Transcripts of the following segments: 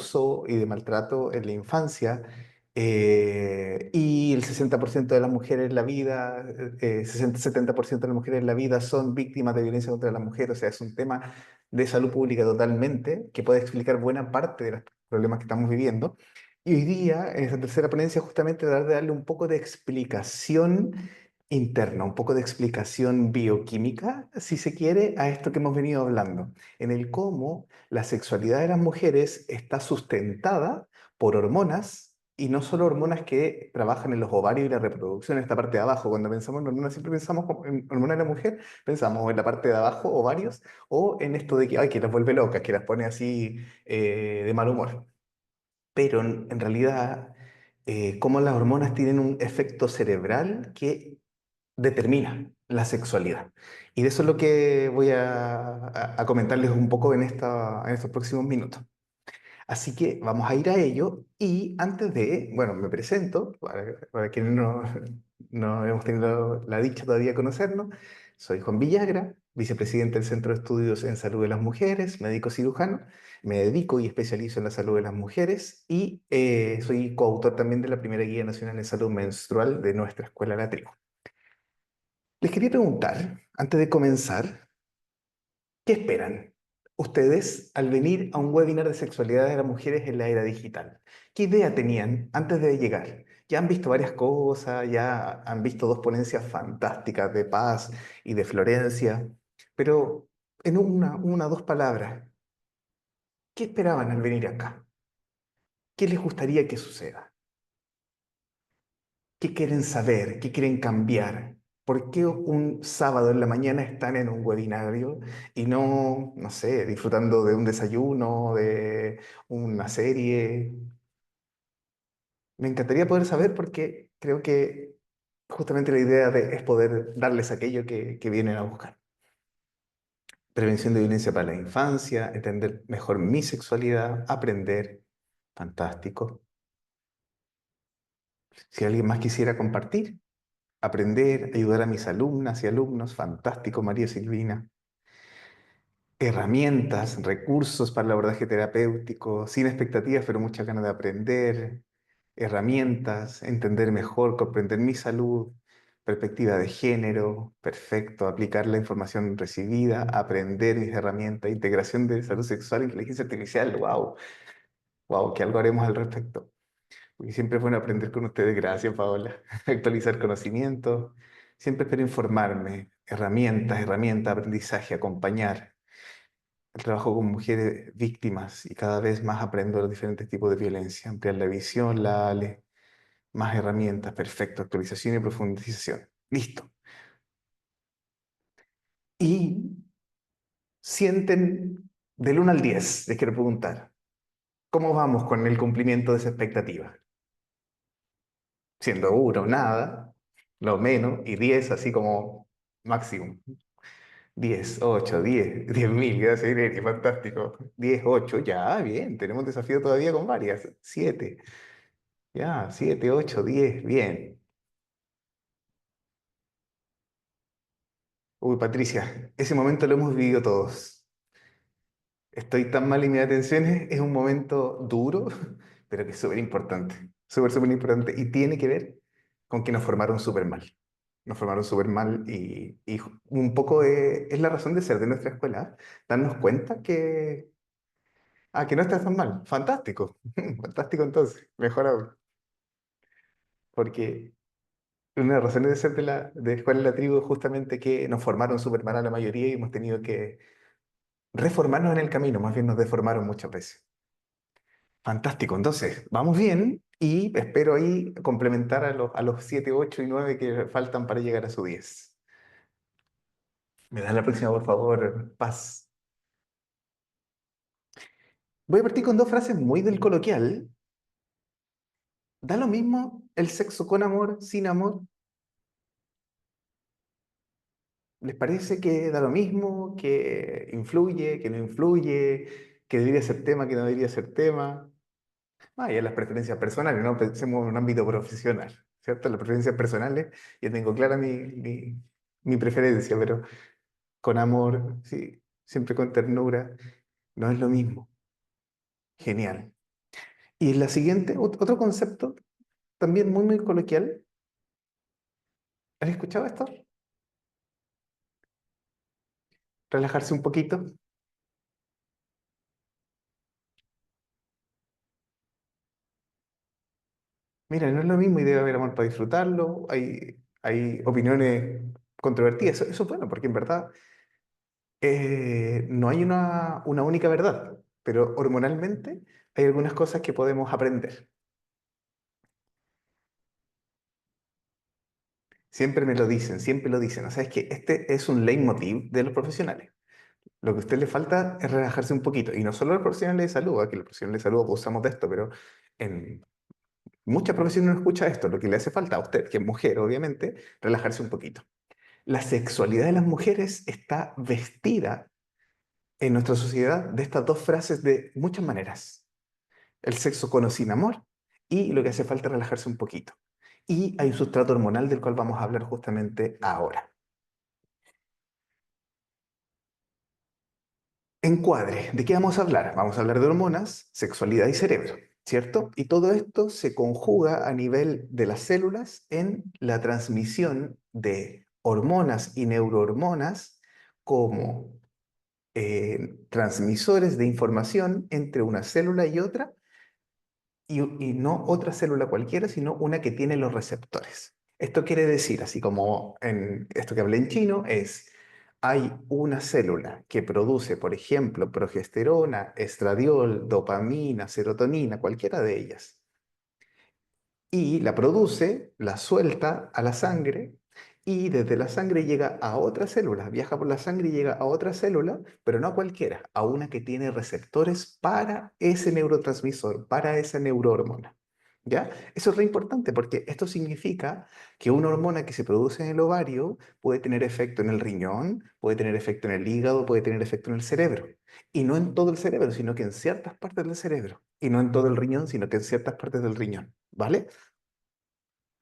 abuso y de maltrato en la infancia, y el 60% de las mujeres en la vida, 60-70% de las mujeres en la vida son víctimas de violencia contra la mujer. O sea, es un tema de salud pública totalmente que puede explicar buena parte de los problemas que estamos viviendo. Y hoy día, en esta tercera ponencia, justamente tratar de darle un poco de explicación interna, un poco de explicación bioquímica, si se quiere, a esto que hemos venido hablando, en el cómo la sexualidad de las mujeres está sustentada por hormonas, y no solo hormonas que trabajan en los ovarios y la reproducción, en esta parte de abajo. Cuando pensamos en hormonas, siempre pensamos en hormonas de la mujer, pensamos en la parte de abajo, ovarios, o en esto de que, ay, que las vuelve locas, que las pone así de mal humor. Pero en realidad, cómo las hormonas tienen un efecto cerebral que determina la sexualidad. Y de eso es lo que voy a comentarles un poco en estos próximos minutos. Así que vamos a ir a ello y antes de, bueno, me presento, para quienes no hemos tenido la dicha todavía de conocernos. Soy Juan Villagra, vicepresidente del Centro de Estudios en Salud de las Mujeres, médico cirujano. Me dedico y especializo en la salud de las mujeres y soy coautor también de la primera Guía Nacional de Salud Menstrual de nuestra escuela La Tribu. Les quería preguntar, antes de comenzar, ¿qué esperan ustedes al venir a un webinar de sexualidad de las mujeres en la era digital? ¿Qué idea tenían antes de llegar? Ya han visto varias cosas, ya han visto dos ponencias fantásticas de Paz y de Florencia, pero en dos palabras, ¿qué esperaban al venir acá? ¿Qué les gustaría que suceda? ¿Qué quieren saber? ¿Qué quieren cambiar? ¿Por qué un sábado en la mañana están en un webinario y no, no sé, disfrutando de un desayuno, de una serie? Me encantaría poder saber porque creo que justamente la idea es poder darles aquello que vienen a buscar. Prevención de violencia para la infancia, entender mejor mi sexualidad, aprender, fantástico. Si alguien más quisiera compartir. Aprender, ayudar a mis alumnas y alumnos, fantástico, María Silvina. Herramientas, recursos para el abordaje terapéutico, sin expectativas, pero muchas ganas de aprender. Herramientas, entender mejor, comprender mi salud, perspectiva de género, perfecto, aplicar la información recibida, aprender mis herramientas, integración de salud sexual, inteligencia artificial, wow, wow, que algo haremos al respecto. Porque siempre es bueno aprender con ustedes. Gracias, Paola. Actualizar conocimientos. Siempre espero informarme. Herramientas, aprendizaje, acompañar. El trabajo con mujeres víctimas y cada vez más aprendo los diferentes tipos de violencia. Ampliar la visión, la ALE. Más herramientas. Perfecto. Actualización y profundización. Listo. Y sienten del 1 al 10. Les quiero preguntar. ¿Cómo vamos con el cumplimiento de esa expectativa? Siendo 1, nada, lo menos, y 10 así como máximo. 10, 8, 10, 10.000, gracias, Irene, fantástico. 10, 8, ya, bien, tenemos desafío todavía con varias. 7, ya, 7, 8, 10, bien. Uy, Patricia, ese momento lo hemos vivido todos. Estoy tan mal en mis atenciones, es un momento duro, pero que es súper importante, súper importante, y tiene que ver con que nos formaron súper mal. Nos formaron súper mal y un poco es la razón de ser de nuestra escuela, darnos cuenta que no estás tan mal. Fantástico, fantástico entonces, mejor aún, porque una de las razones de ser de escuela de la tribu es justamente que nos formaron súper mal a la mayoría y hemos tenido que reformarnos en el camino, más bien nos deformaron muchas veces. Fantástico, entonces, vamos bien y espero ahí complementar a los 7, 8 y 9 que faltan para llegar a su 10. ¿Me das la próxima, por favor, Paz? Voy a partir con dos frases muy del coloquial. ¿Da lo mismo el sexo con amor, sin amor? ¿Les parece que da lo mismo, que influye, que no influye, que debería ser tema, que no debería ser tema? Ah, ya las preferencias personales, no pensemos en un ámbito profesional, ¿cierto? Las preferencias personales, yo tengo clara mi preferencia, pero con amor, sí, siempre con ternura, no es lo mismo. Genial. Y la siguiente, otro concepto, también muy, muy coloquial. ¿Has escuchado esto? Relajarse un poquito. Mira, no es lo mismo y debe haber amor para disfrutarlo. Hay opiniones controvertidas. Eso es bueno, porque en verdad no hay una única verdad, pero hormonalmente hay algunas cosas que podemos aprender. Siempre me lo dicen, siempre lo dicen. O sea, es que este es un leitmotiv de los profesionales. Lo que a usted le falta es relajarse un poquito. Y no solo los profesionales de salud, aquí los profesionales de salud abusamos de esto, pero en muchas profesiones no escucha esto. Lo que le hace falta a usted, que es mujer, obviamente, relajarse un poquito. La sexualidad de las mujeres está vestida en nuestra sociedad de estas dos frases de muchas maneras. El sexo con o sin amor y lo que hace falta es relajarse un poquito. Y hay un sustrato hormonal del cual vamos a hablar justamente ahora. Encuadre, ¿de qué vamos a hablar? Vamos a hablar de hormonas, sexualidad y cerebro, ¿cierto? Y todo esto se conjuga a nivel de las células en la transmisión de hormonas y neurohormonas como transmisores de información entre una célula y otra, y no otra célula cualquiera, sino una que tiene los receptores. Esto quiere decir, así como en esto que hablé en chino, es, hay una célula que produce, por ejemplo, progesterona, estradiol, dopamina, serotonina, cualquiera de ellas, y la produce, la suelta a la sangre y desde la sangre llega a otra célula, viaja por la sangre y llega a otra célula, pero no a cualquiera, a una que tiene receptores para ese neurotransmisor, para esa neurohormona. ¿Ya? Eso es re importante porque esto significa que una hormona que se produce en el ovario puede tener efecto en el riñón, puede tener efecto en el hígado, puede tener efecto en el cerebro. Y no en todo el cerebro, sino que en ciertas partes del cerebro. Y no en todo el riñón, sino que en ciertas partes del riñón. ¿Vale?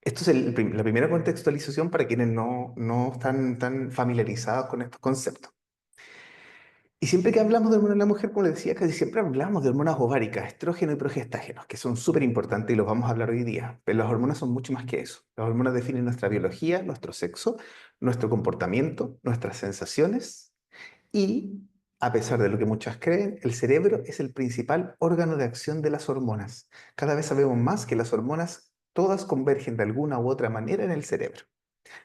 Esto es la primera contextualización para quienes no están tan familiarizados con estos conceptos. Y siempre que hablamos de hormonas de la mujer, como les decía, casi siempre hablamos de hormonas ováricas, estrógeno y progestágenos, que son súper importantes y los vamos a hablar hoy día. Pero las hormonas son mucho más que eso. Las hormonas definen nuestra biología, nuestro sexo, nuestro comportamiento, nuestras sensaciones y, a pesar de lo que muchas creen, el cerebro es el principal órgano de acción de las hormonas. Cada vez sabemos más que las hormonas todas convergen de alguna u otra manera en el cerebro.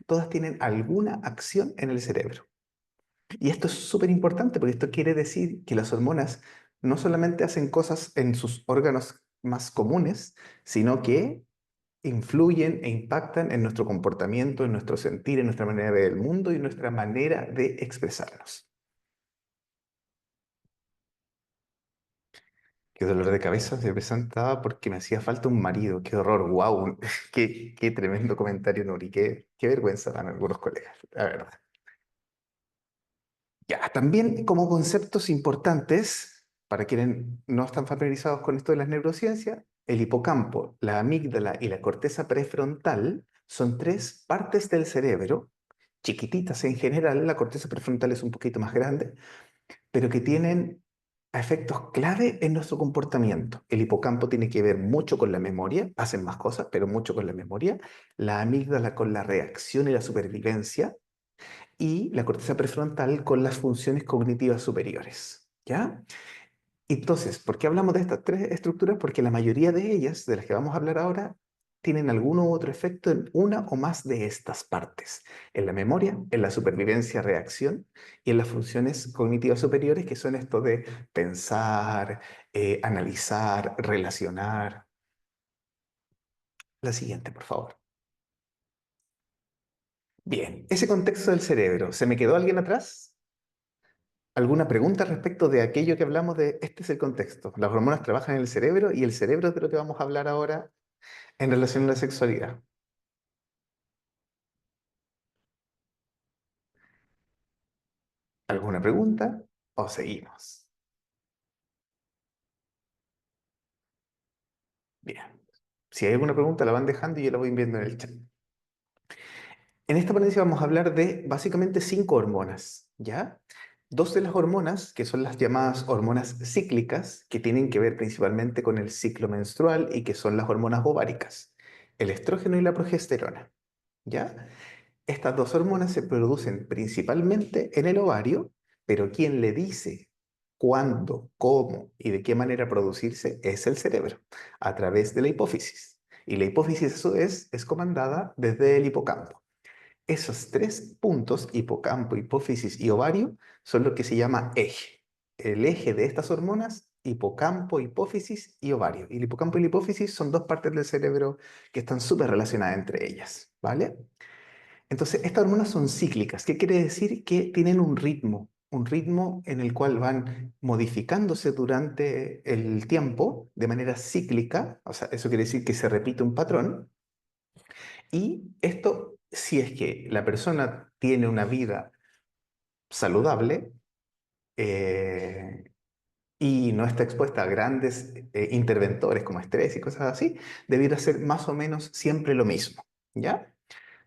Todas tienen alguna acción en el cerebro. Y esto es súper importante porque esto quiere decir que las hormonas no solamente hacen cosas en sus órganos más comunes, sino que influyen e impactan en nuestro comportamiento, en nuestro sentir, en nuestra manera de ver el mundo y nuestra manera de expresarnos. Qué dolor de cabeza se presentaba porque me hacía falta un marido. Qué horror, wow. Qué tremendo comentario, Nuri. Qué vergüenza dan algunos colegas, la verdad. Ya, también como conceptos importantes, para quienes no están familiarizados con esto de las neurociencias, el hipocampo, la amígdala y la corteza prefrontal son tres partes del cerebro, chiquititas en general, la corteza prefrontal es un poquito más grande, pero que tienen efectos clave en nuestro comportamiento. El hipocampo tiene que ver mucho con la memoria, hacen más cosas, pero mucho con la memoria, la amígdala con la reacción y la supervivencia, y la corteza prefrontal con las funciones cognitivas superiores. ¿Ya? Entonces, ¿por qué hablamos de estas tres estructuras? Porque la mayoría de ellas, de las que vamos a hablar ahora, tienen algún u otro efecto en una o más de estas partes, en la memoria, en la supervivencia, reacción y en las funciones cognitivas superiores, que son esto de pensar, analizar, relacionar. La siguiente, por favor. Bien, ese contexto del cerebro, ¿se me quedó alguien atrás? ¿Alguna pregunta respecto de aquello que hablamos de este es el contexto? Las hormonas trabajan en el cerebro y el cerebro es de lo que vamos a hablar ahora en relación a la sexualidad. ¿Alguna pregunta? ¿O seguimos? Bien. Si hay alguna pregunta, la van dejando y yo la voy viendo en el chat. En esta ponencia vamos a hablar de básicamente cinco hormonas, ¿ya? dos de las hormonas, que son las llamadas hormonas cíclicas, que tienen que ver principalmente con el ciclo menstrual y que son las hormonas ováricas, el estrógeno y la progesterona. ¿Ya? Estas dos hormonas se producen principalmente en el ovario, pero quien le dice cuándo, cómo y de qué manera producirse es el cerebro, a través de la hipófisis. Y la hipófisis, a su vez, es comandada desde el hipocampo. Esos tres puntos, hipocampo, hipófisis y ovario, son lo que se llama eje. El eje de estas hormonas, hipocampo, hipófisis y ovario. Y el hipocampo y la hipófisis son dos partes del cerebro que están súper relacionadas entre ellas, ¿vale? Entonces, estas hormonas son cíclicas. ¿Qué quiere decir? Que tienen un ritmo en el cual van modificándose durante el tiempo de manera cíclica, o sea, eso quiere decir que se repite un patrón, y esto, si es que la persona tiene una vida saludable eh, y no está expuesta a grandes interventores como estrés y cosas así, debiera ser más o menos siempre lo mismo, ¿ya?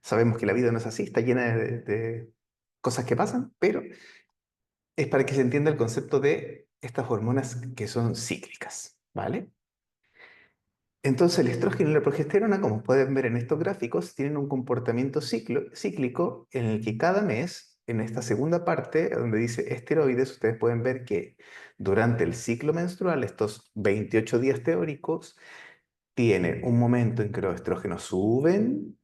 Sabemos que la vida no es así, está llena de cosas que pasan, pero es para que se entienda el concepto de estas hormonas que son cíclicas, ¿vale? Entonces el estrógeno y la progesterona, como pueden ver en estos gráficos, tienen un comportamiento cíclico en el que cada mes, en esta segunda parte, donde dice esteroides, ustedes pueden ver que durante el ciclo menstrual, estos 28 días teóricos, tiene un momento en que los estrógenos suben,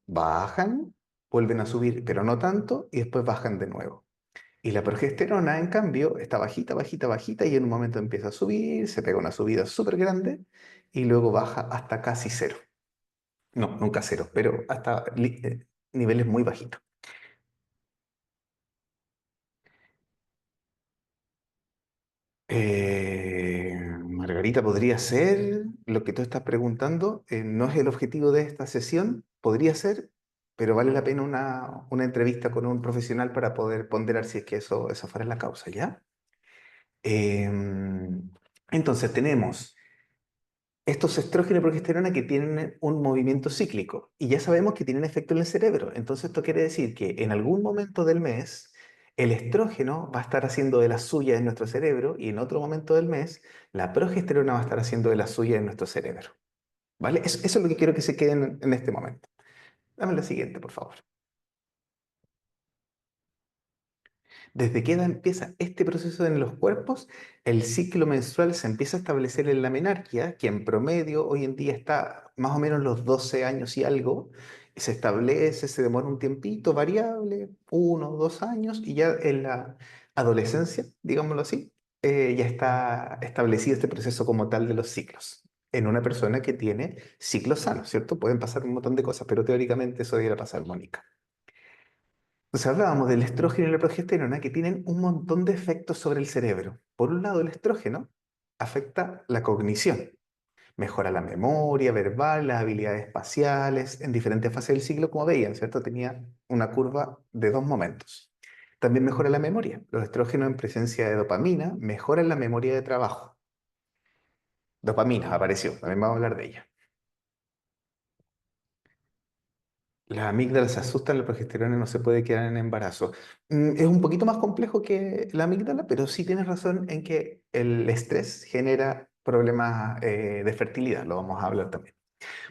bajan, vuelven a subir, pero no tanto, y después bajan de nuevo. Y la progesterona, en cambio, está bajita, bajita, bajita, y en un momento empieza a subir, se pega una subida súper grande, y luego baja hasta casi cero. No, nunca cero, pero hasta niveles muy bajitos. Margarita, podría ser lo que tú estás preguntando. No es el objetivo de esta sesión, podría ser, pero vale la pena una entrevista con un profesional para poder ponderar si es que eso fuera la causa, ¿ya? Entonces tenemos estos estrógenos y progesterona que tienen un movimiento cíclico y ya sabemos que tienen efecto en el cerebro. Entonces esto quiere decir que en algún momento del mes el estrógeno va a estar haciendo de la suya en nuestro cerebro y en otro momento del mes la progesterona va a estar haciendo de la suya en nuestro cerebro. ¿Vale? Eso es lo que quiero que se queden en este momento. Dame la siguiente, por favor. ¿Desde qué edad empieza este proceso en los cuerpos? El ciclo menstrual se empieza a establecer en la menarquia, que en promedio hoy en día está más o menos los 12 años y algo. Se establece, se demora un tiempito variable, 1 o 2 años, y ya en la adolescencia, digámoslo así, ya está establecido este proceso como tal de los ciclos. En una persona que tiene ciclos sanos, ¿cierto? Pueden pasar un montón de cosas, pero teóricamente eso debería pasar, Mónica. Entonces hablábamos del estrógeno y la progesterona que tienen un montón de efectos sobre el cerebro. Por un lado, el estrógeno afecta la cognición, mejora la memoria verbal, las habilidades espaciales en diferentes fases del ciclo, como veían, ¿cierto? Tenía una curva de dos momentos. También mejora la memoria. Los estrógenos en presencia de dopamina mejoran la memoria de trabajo. Dopamina apareció, también vamos a hablar de ella. Las amígdalas se asustan, la progesterona no se puede quedar en embarazo. Es un poquito más complejo que la amígdala, pero sí tienes razón en que el estrés genera problemas de fertilidad, lo vamos a hablar también.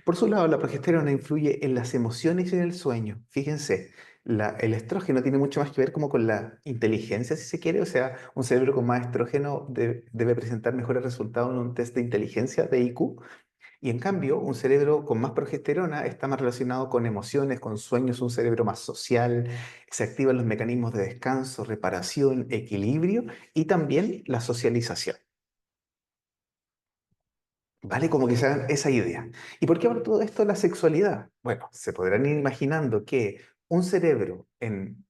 Por su lado, la progesterona influye en las emociones y en el sueño. Fíjense, el estrógeno tiene mucho más que ver como con la inteligencia, si se quiere, o sea, un cerebro con más estrógeno debe presentar mejores resultados en un test de inteligencia, de IQ, y en cambio, un cerebro con más progesterona está más relacionado con emociones, con sueños, un cerebro más social, se activan los mecanismos de descanso, reparación, equilibrio y también la socialización. ¿Vale? Como que se hagan esa idea. ¿Y por qué hablo todo esto de la sexualidad? Bueno, se podrán ir imaginando que un cerebro en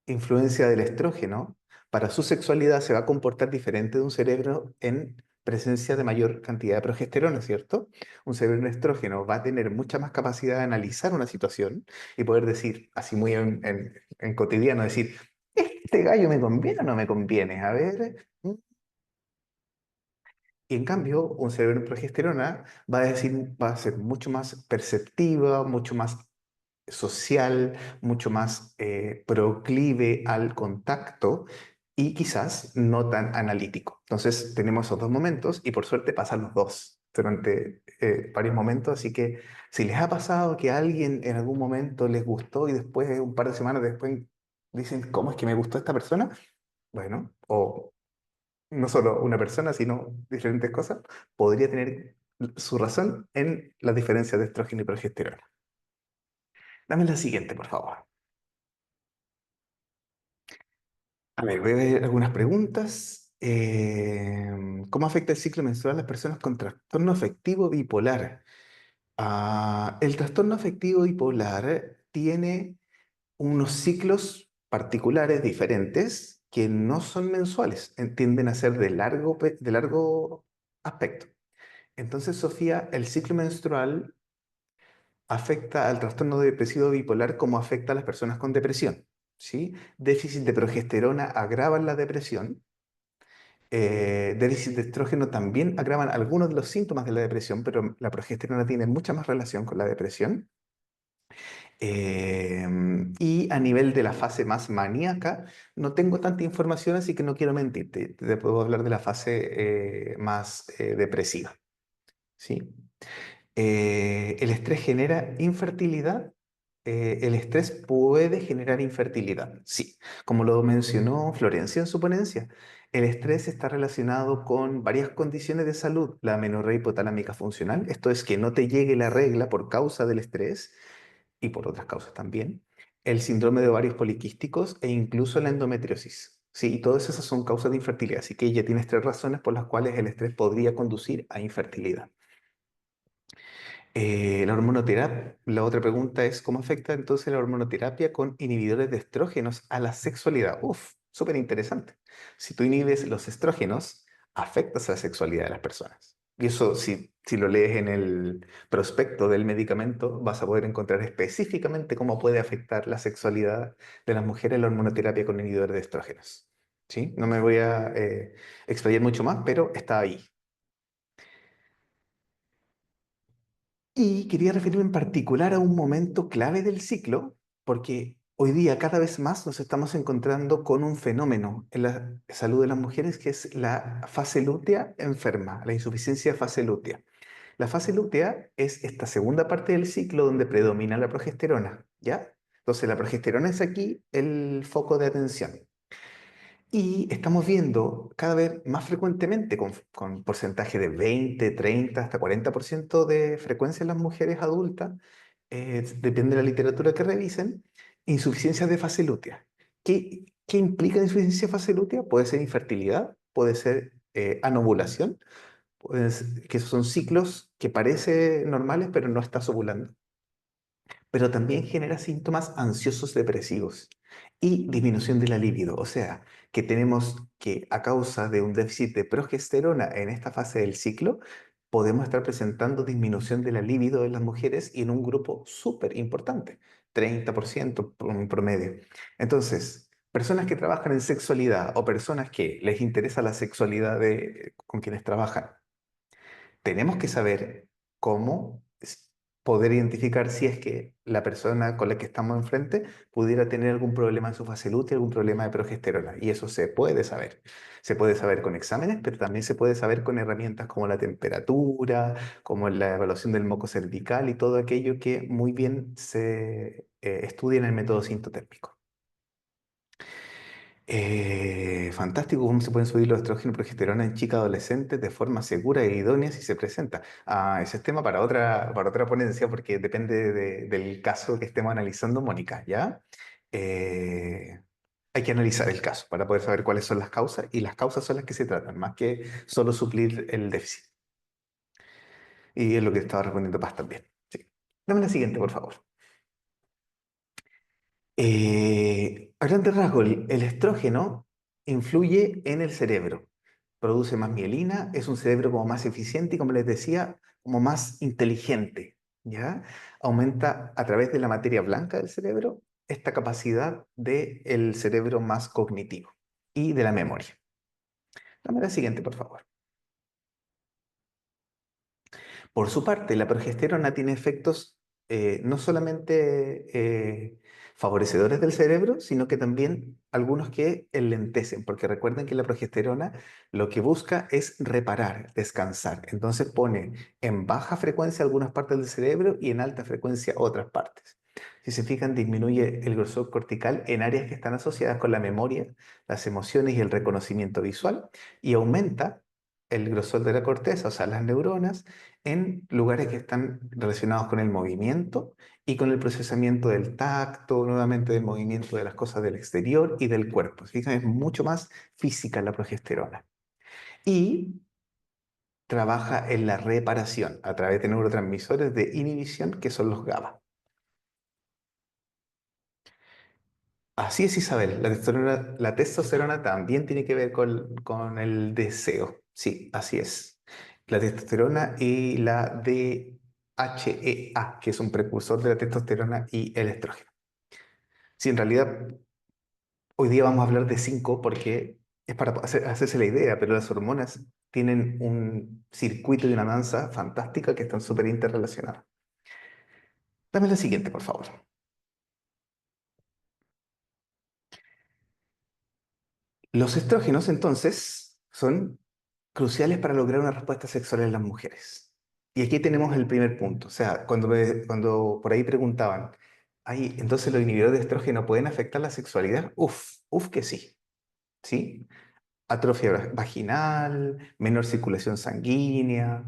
influencia del estrógeno, para su sexualidad se va a comportar diferente de un cerebro en presencia de mayor cantidad de progesterona, ¿cierto? Un cerebro en estrógeno va a tener mucha más capacidad de analizar una situación y poder decir, así muy en cotidiano, decir, ¿este gallo me conviene o no me conviene? A ver. Y en cambio, un cerebro en progesterona va a decir, va a ser mucho más perceptiva, mucho más social, mucho más proclive al contacto y quizás no tan analítico. Entonces tenemos esos dos momentos y por suerte pasan los dos durante varios momentos, así que si les ha pasado que a alguien en algún momento les gustó y después, un par de semanas después, dicen, ¿cómo es que me gustó esta persona? Bueno, o no solo una persona, sino diferentes cosas, podría tener su razón en las diferencias de estrógeno y progesterona. Dame la siguiente, por favor. A ver, voy a ver algunas preguntas. ¿Cómo afecta el ciclo menstrual a las personas con trastorno afectivo bipolar? El trastorno afectivo bipolar tiene unos ciclos particulares diferentes que no son mensuales, tienden a ser de largo aspecto. Entonces, Sofía, el ciclo menstrual afecta al trastorno depresivo bipolar como afecta a las personas con depresión, ¿sí? Déficit de progesterona agravan la depresión. Déficit de estrógeno también agravan algunos de los síntomas de la depresión, pero la progesterona tiene mucha más relación con la depresión. Eh, y a nivel de la fase más maníaca, no tengo tanta información, así que no quiero mentirte. Te puedo hablar de la fase más depresiva, ¿sí? El estrés genera infertilidad. El estrés puede generar infertilidad, sí. Como lo mencionó Florencia en su ponencia, el estrés está relacionado con varias condiciones de salud. La amenorrea hipotalámica funcional, esto es que no te llegue la regla por causa del estrés y por otras causas también. El síndrome de ovarios poliquísticos e incluso la endometriosis. Sí, y todas esas son causas de infertilidad. Así que ya tienes tres razones por las cuales el estrés podría conducir a infertilidad. La hormonoterapia, la otra pregunta es, ¿cómo afecta entonces la hormonoterapia con inhibidores de estrógenos a la sexualidad? Uf, súper interesante. Si tú inhibes los estrógenos, afectas a la sexualidad de las personas. Y eso, si lo lees en el prospecto del medicamento, vas a poder encontrar específicamente cómo puede afectar la sexualidad de las mujeres la hormonoterapia con inhibidores de estrógenos. ¿Sí? No me voy a explayar mucho más, pero está ahí. Y quería referirme en particular a un momento clave del ciclo, porque hoy día cada vez más nos estamos encontrando con un fenómeno en la salud de las mujeres que es la fase lútea enferma, la insuficiencia fase lútea. La fase lútea es esta segunda parte del ciclo donde predomina la progesterona, ¿ya? Entonces la progesterona es aquí el foco de atención. Y estamos viendo cada vez más frecuentemente, con porcentaje de 20, 30, hasta 40% de frecuencia en las mujeres adultas, depende de la literatura que revisen, insuficiencia de fase lútea. ¿Qué implica insuficiencia de fase lútea? Puede ser infertilidad, puede ser anovulación, que esos son ciclos que parecen normales, pero no estás ovulando, pero también genera síntomas ansiosos depresivos y disminución de la libido. O sea, que tenemos que a causa de un déficit de progesterona en esta fase del ciclo, podemos estar presentando disminución de la libido en las mujeres y en un grupo súper importante, 30% en promedio. Entonces, personas que trabajan en sexualidad o personas que les interesa la sexualidad con quienes trabajan, tenemos que saber cómo poder identificar si es que la persona con la que estamos enfrente pudiera tener algún problema en su fase lútea, algún problema de progesterona. Y eso se puede saber. Se puede saber con exámenes, pero también se puede saber con herramientas como la temperatura, como la evaluación del moco cervical y todo aquello que muy bien se estudia en el método sintotérmico. Fantástico cómo se pueden subir los estrógenos y progesterona en chicas adolescentes de forma segura e idónea si se presenta. Ese es tema para otra ponencia porque depende del caso que estemos analizando, Mónica, ¿ya? Eh, Hay que analizar el caso para poder saber cuáles son las causas y las causas son las que se tratan, más que solo suplir el déficit. Y es lo que estaba respondiendo Paz también. Sí. Dame la siguiente, por favor. A grandes rasgos, el estrógeno influye en el cerebro, produce más mielina, es un cerebro como más eficiente y como les decía, como más inteligente, ¿ya? Aumenta a través de la materia blanca del cerebro esta capacidad del cerebro más cognitivo y de la memoria. Dame la siguiente, por favor. Por su parte, la progesterona tiene efectos no solamente favorecedores del cerebro, sino que también algunos que enlentecen, porque recuerden que la progesterona lo que busca es reparar, descansar. Entonces pone en baja frecuencia algunas partes del cerebro y en alta frecuencia otras partes. Si se fijan, disminuye el grosor cortical en áreas que están asociadas con la memoria, las emociones y el reconocimiento visual, y aumenta el grosor de la corteza, o sea, las neuronas, en lugares que están relacionados con el movimiento y con el procesamiento del tacto, nuevamente del movimiento de las cosas del exterior y del cuerpo. ¿Se fijan? Es mucho más física la progesterona. Y trabaja en la reparación a través de neurotransmisores de inhibición que son los GABA. Así es, Isabel. La testosterona también tiene que ver con el deseo. Sí, así es. La testosterona y la DHEA, que es un precursor de la testosterona y el estrógeno. Sí, en realidad, hoy día vamos a hablar de cinco porque es para hacerse la idea, pero las hormonas tienen un circuito y una danza fantástica que están súper interrelacionadas. Dame la siguiente, por favor. Los estrógenos, entonces, son cruciales para lograr una respuesta sexual en las mujeres. Y aquí tenemos el primer punto. O sea, cuando por ahí preguntaban, ay, entonces los inhibidores de estrógeno pueden afectar la sexualidad. Uf, uf que sí. ¿Sí? Atrofia vaginal, menor circulación sanguínea,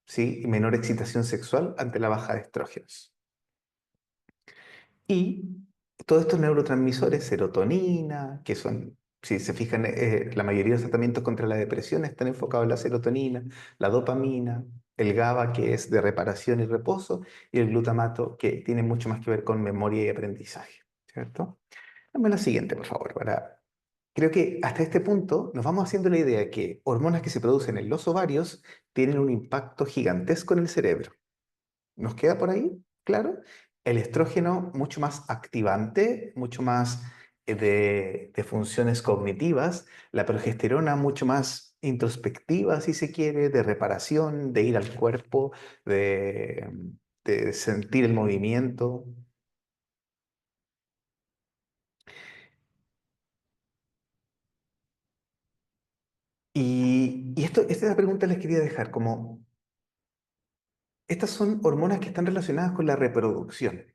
¿sí? Y menor excitación sexual ante la baja de estrógenos. Y todos estos neurotransmisores, serotonina, que son, si se fijan, la mayoría de los tratamientos contra la depresión están enfocados en la serotonina, la dopamina, el GABA, que es de reparación y reposo, y el glutamato, que tiene mucho más que ver con memoria y aprendizaje, ¿cierto? Dame la siguiente, por favor, Creo que hasta este punto nos vamos haciendo la idea que hormonas que se producen en los ovarios tienen un impacto gigantesco en el cerebro. ¿Nos queda por ahí? Claro. El estrógeno mucho más activante, mucho más de funciones cognitivas. La progesterona mucho más introspectiva, si se quiere, de reparación, de ir al cuerpo, de, de sentir el movimiento. Y esta es la pregunta que les quería dejar, como estas son hormonas que están relacionadas con la reproducción,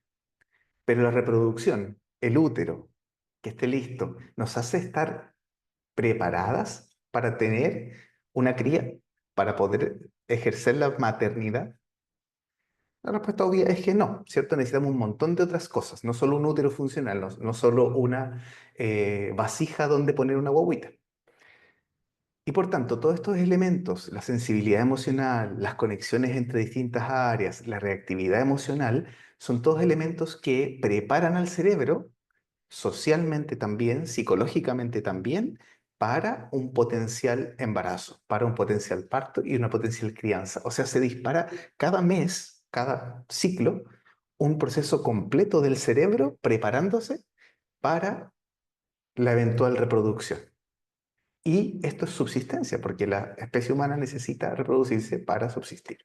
pero la reproducción, el útero, que esté listo, nos hace estar preparadas para tener una cría, para poder ejercer la maternidad? La respuesta obvia es que no, ¿cierto? Necesitamos un montón de otras cosas, no solo un útero funcional, no solo una vasija donde poner una guagüita. Y por tanto, todos estos elementos, la sensibilidad emocional, las conexiones entre distintas áreas, la reactividad emocional, son todos elementos que preparan al cerebro socialmente también, psicológicamente también, para un potencial embarazo, para un potencial parto y una potencial crianza. O sea, se dispara cada mes, cada ciclo, un proceso completo del cerebro preparándose para la eventual reproducción. Y esto es subsistencia, porque la especie humana necesita reproducirse para subsistir.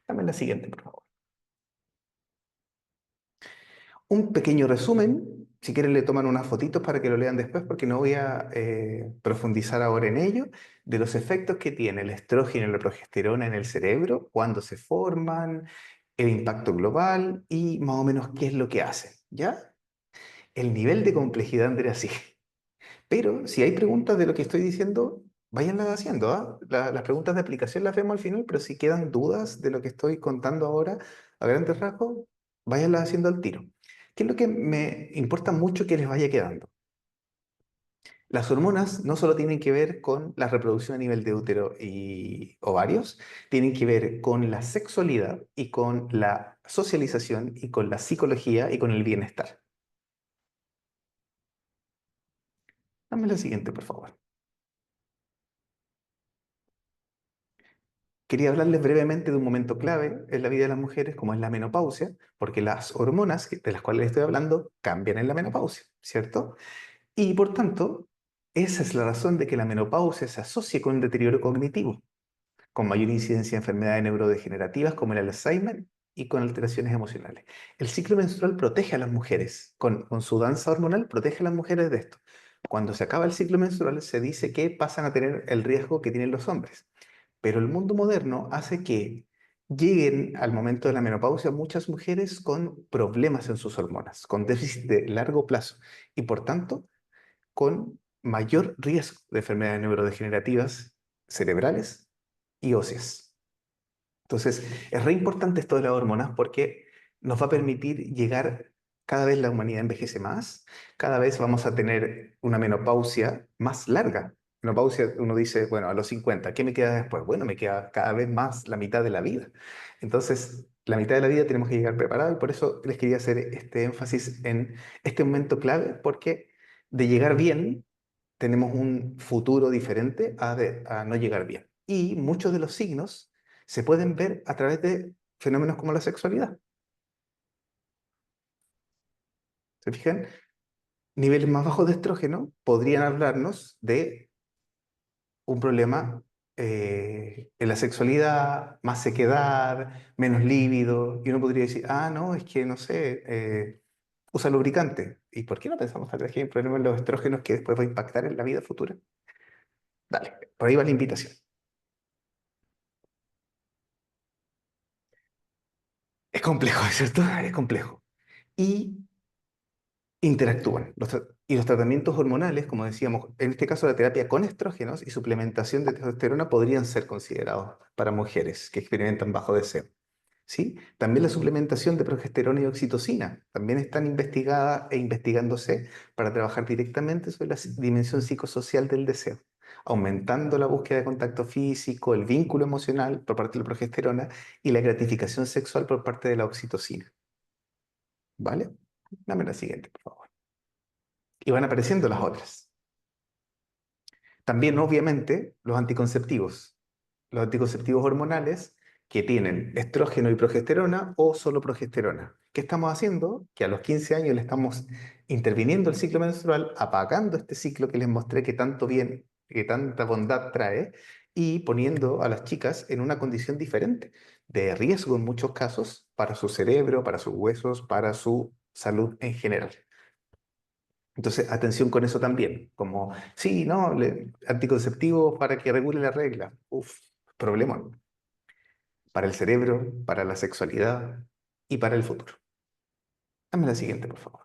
Dame la siguiente, por favor. Un pequeño resumen, si quieren le toman unas fotitos para que lo lean después, porque no voy a profundizar ahora en ello, de los efectos que tiene el estrógeno y la progesterona en el cerebro, cuándo se forman, el impacto global y más o menos qué es lo que hacen, ¿ya? El nivel de complejidad, Andrea, sí. Pero si hay preguntas de lo que estoy diciendo, váyanlas haciendo, ¿ah? Las preguntas de aplicación las vemos al final, pero si quedan dudas de lo que estoy contando ahora a grandes rasgos, váyanlas haciendo al tiro. ¿Qué es lo que me importa mucho que les vaya quedando? Las hormonas no solo tienen que ver con la reproducción a nivel de útero y ovarios, tienen que ver con la sexualidad y con la socialización y con la psicología y con el bienestar. Dame la siguiente, por favor. Quería hablarles brevemente de un momento clave en la vida de las mujeres, como es la menopausia, porque las hormonas de las cuales les estoy hablando cambian en la menopausia, ¿cierto? Y por tanto, esa es la razón de que la menopausia se asocie con un deterioro cognitivo, con mayor incidencia de enfermedades neurodegenerativas como el Alzheimer y con alteraciones emocionales. El ciclo menstrual protege a las mujeres, con su danza hormonal protege a las mujeres de esto. Cuando se acaba el ciclo menstrual se dice que pasan a tener el riesgo que tienen los hombres. Pero el mundo moderno hace que lleguen al momento de la menopausia muchas mujeres con problemas en sus hormonas, con déficit de largo plazo y por tanto con mayor riesgo de enfermedades neurodegenerativas cerebrales y óseas. Entonces, es re importante esto de las hormonas porque nos va a permitir llegar, cada vez la humanidad envejece más, cada vez vamos a tener una menopausia más larga. Menopausia, uno dice, bueno, a los 50, ¿qué me queda después? Bueno, me queda cada vez más la mitad de la vida. Entonces, la mitad de la vida tenemos que llegar preparados y por eso les quería hacer este énfasis en este momento clave, porque de llegar bien tenemos un futuro diferente a no llegar bien. Y muchos de los signos se pueden ver a través de fenómenos como la sexualidad. ¿Se fijan? Niveles más bajos de estrógeno podrían hablarnos de un problema en la sexualidad, más sequedad, menos líbido, y uno podría decir, ah, no, es que no sé, usa lubricante. ¿Y por qué no pensamos tal vez que hay un problema en los estrógenos que después va a impactar en la vida futura? Dale, por ahí va la invitación. Es complejo, ¿cierto? Es complejo. Y interactúan. Y los tratamientos hormonales, como decíamos, en este caso la terapia con estrógenos y suplementación de testosterona podrían ser considerados para mujeres que experimentan bajo deseo. ¿Sí? También la suplementación de progesterona y oxitocina también están investigadas e investigándose para trabajar directamente sobre la dimensión psicosocial del deseo, aumentando la búsqueda de contacto físico, el vínculo emocional por parte de la progesterona y la gratificación sexual por parte de la oxitocina. ¿Vale? Dame la siguiente, por favor. Y van apareciendo las otras. También, obviamente, los anticonceptivos. Los anticonceptivos hormonales que tienen estrógeno y progesterona o solo progesterona. ¿Qué estamos haciendo? Que a los 15 años le estamos interviniendo el ciclo menstrual, apagando este ciclo que les mostré que tanto bien, que tanta bondad trae, y poniendo a las chicas en una condición diferente, de riesgo en muchos casos, para su cerebro, para sus huesos, para su salud en general. Entonces, atención con eso también, como, sí, no, anticonceptivos para que regule la regla. Uf, problema para el cerebro, para la sexualidad y para el futuro. Dame la siguiente, por favor.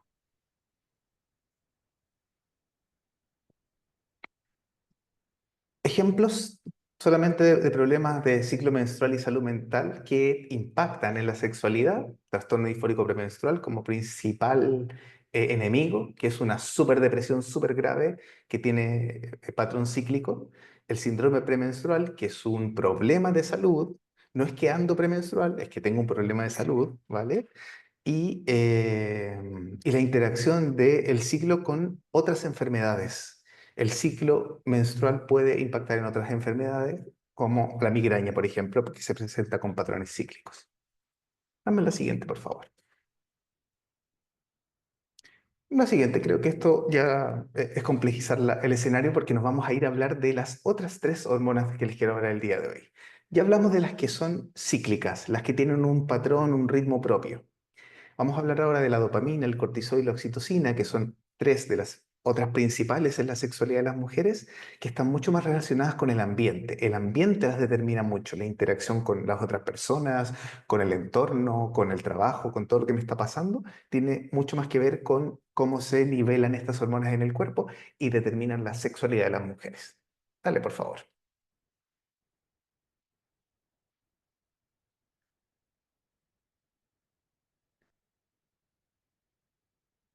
Ejemplos solamente de problemas de ciclo menstrual y salud mental que impactan en la sexualidad. Trastorno disfórico premenstrual como principal enemigo, que es una superdepresión súper grave que tiene patrón cíclico. El síndrome premenstrual, que es un problema de salud. No es que ando premenstrual, es que tengo un problema de salud, ¿vale? Y la interacción del ciclo con otras enfermedades. El ciclo menstrual puede impactar en otras enfermedades, como la migraña, por ejemplo, porque se presenta con patrones cíclicos. Dame la siguiente, por favor. La siguiente, creo que esto ya es complejizar el escenario porque nos vamos a ir a hablar de las otras tres hormonas que les quiero hablar el día de hoy. Ya hablamos de las que son cíclicas, las que tienen un patrón, un ritmo propio. Vamos a hablar ahora de la dopamina, el cortisol y la oxitocina, que son tres de las otras principales en la sexualidad de las mujeres, que están mucho más relacionadas con el ambiente. El ambiente las determina mucho, la interacción con las otras personas, con el entorno, con el trabajo, con todo lo que me está pasando, tiene mucho más que ver con cómo se nivelan estas hormonas en el cuerpo y determinan la sexualidad de las mujeres. Dale, por favor.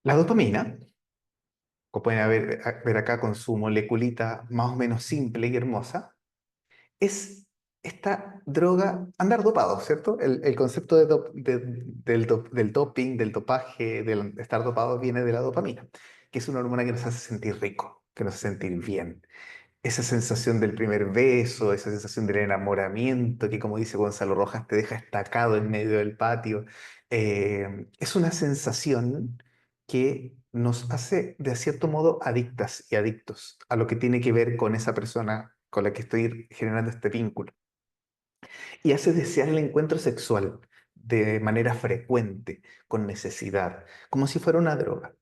La dopamina, como pueden ver acá con su moleculita más o menos simple y hermosa, es esta droga, andar dopado, ¿cierto? El concepto del doping, del dopaje, del estar dopado viene de la dopamina, que es una hormona que nos hace sentir rico, que nos hace sentir bien. Esa sensación del primer beso, esa sensación del enamoramiento, que como dice Gonzalo Rojas, te deja estacado en medio del patio, es una sensación que nos hace de cierto modo adictas y adictos a lo que tiene que ver con esa persona con la que estoy generando este vínculo y hace desear el encuentro sexual. de manera frecuente, con necesidad, como si fuera una droga.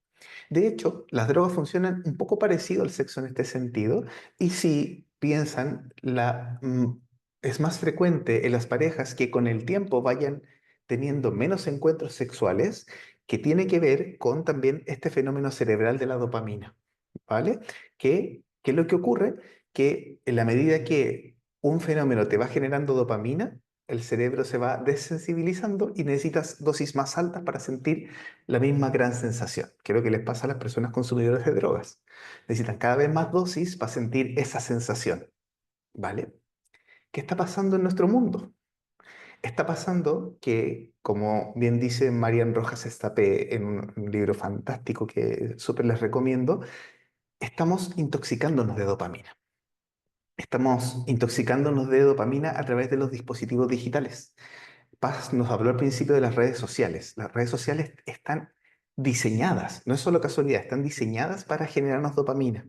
De hecho, las drogas funcionan un poco parecido al sexo en este sentido, y si piensan, es más frecuente en las parejas que con el tiempo vayan teniendo menos encuentros sexuales, que tiene que ver con también este fenómeno cerebral de la dopamina, ¿vale? ¿Qué es lo que ocurre? Que en la medida que un fenómeno te va generando dopamina, el cerebro se va desensibilizando y necesitas dosis más altas para sentir la misma gran sensación, que es lo que les pasa a las personas consumidoras de drogas. Necesitan cada vez más dosis para sentir esa sensación, ¿vale? ¿Qué está pasando en nuestro mundo? Está pasando que, como bien dice Marian Rojas Estapé en un libro fantástico que súper les recomiendo, estamos intoxicándonos de dopamina. Estamos intoxicándonos de dopamina a través de los dispositivos digitales. Paz nos habló al principio de las redes sociales. Las redes sociales están diseñadas, no es solo casualidad, están diseñadas para generarnos dopamina.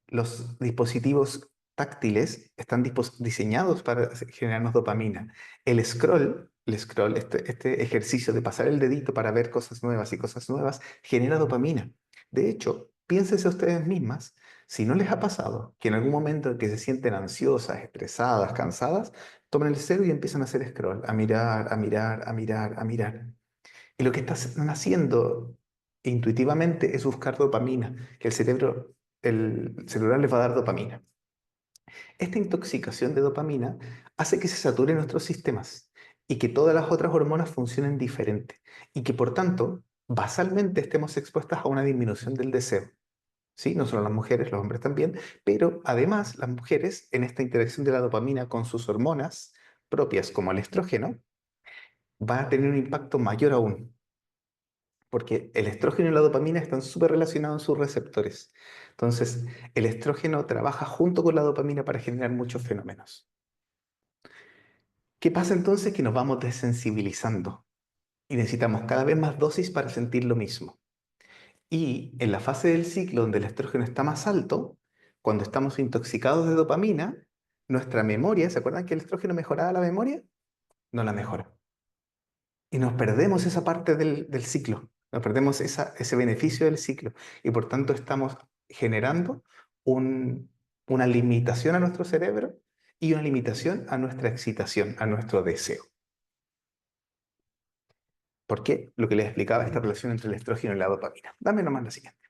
Los dispositivos táctiles están diseñados para generarnos dopamina. El scroll, este ejercicio de pasar el dedito para ver cosas nuevas y cosas nuevas, genera dopamina. De hecho, piénsense ustedes mismas, si no les ha pasado que en algún momento en que se sienten ansiosas, estresadas, cansadas, toman el celu y empiezan a hacer scroll, a mirar, a mirar, a mirar, a mirar. Y lo que están haciendo intuitivamente es buscar dopamina, que el celular les va a dar dopamina. Esta intoxicación de dopamina hace que se saturen nuestros sistemas y que todas las otras hormonas funcionen diferente y que por tanto, basalmente estemos expuestas a una disminución del deseo. ¿Sí? No solo las mujeres, los hombres también, pero además las mujeres en esta interacción de la dopamina con sus hormonas propias como el estrógeno, va a tener un impacto mayor aún porque el estrógeno y la dopamina están súper relacionados en sus receptores. Entonces, el estrógeno trabaja junto con la dopamina para generar muchos fenómenos. ¿Qué pasa entonces? Que nos vamos desensibilizando y necesitamos cada vez más dosis para sentir lo mismo. Y en la fase del ciclo donde el estrógeno está más alto, cuando estamos intoxicados de dopamina, nuestra memoria, ¿se acuerdan que el estrógeno mejoraba la memoria? No la mejora. Y nos perdemos esa parte del ciclo, nos perdemos ese beneficio del ciclo y por tanto estamos generando un- una limitación a nuestro cerebro y una limitación a nuestra excitación, a nuestro deseo. ¿Por qué? Lo que les explicaba, esta relación entre el estrógeno y la dopamina. Dame nomás la siguiente.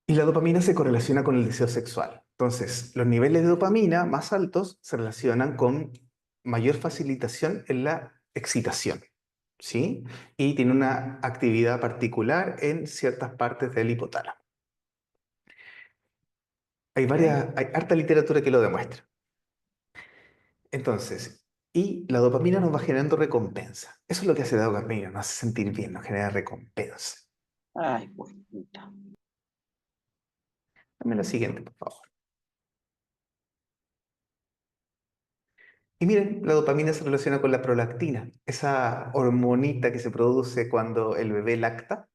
Y la dopamina se correlaciona con el deseo sexual. Entonces, los niveles de dopamina más altos se relacionan con mayor facilitación en la excitación, ¿sí? Y tiene una actividad particular en ciertas partes del hipotálamo. Hay harta literatura que lo demuestra. Entonces, y la dopamina nos va generando recompensa. Eso es lo que hace la dopamina, nos hace sentir bien, nos genera recompensa. Ay, pues, puta. Dame la siguiente, por favor. Y miren, la dopamina se relaciona con la prolactina, esa hormonita que se produce cuando el bebé lacta.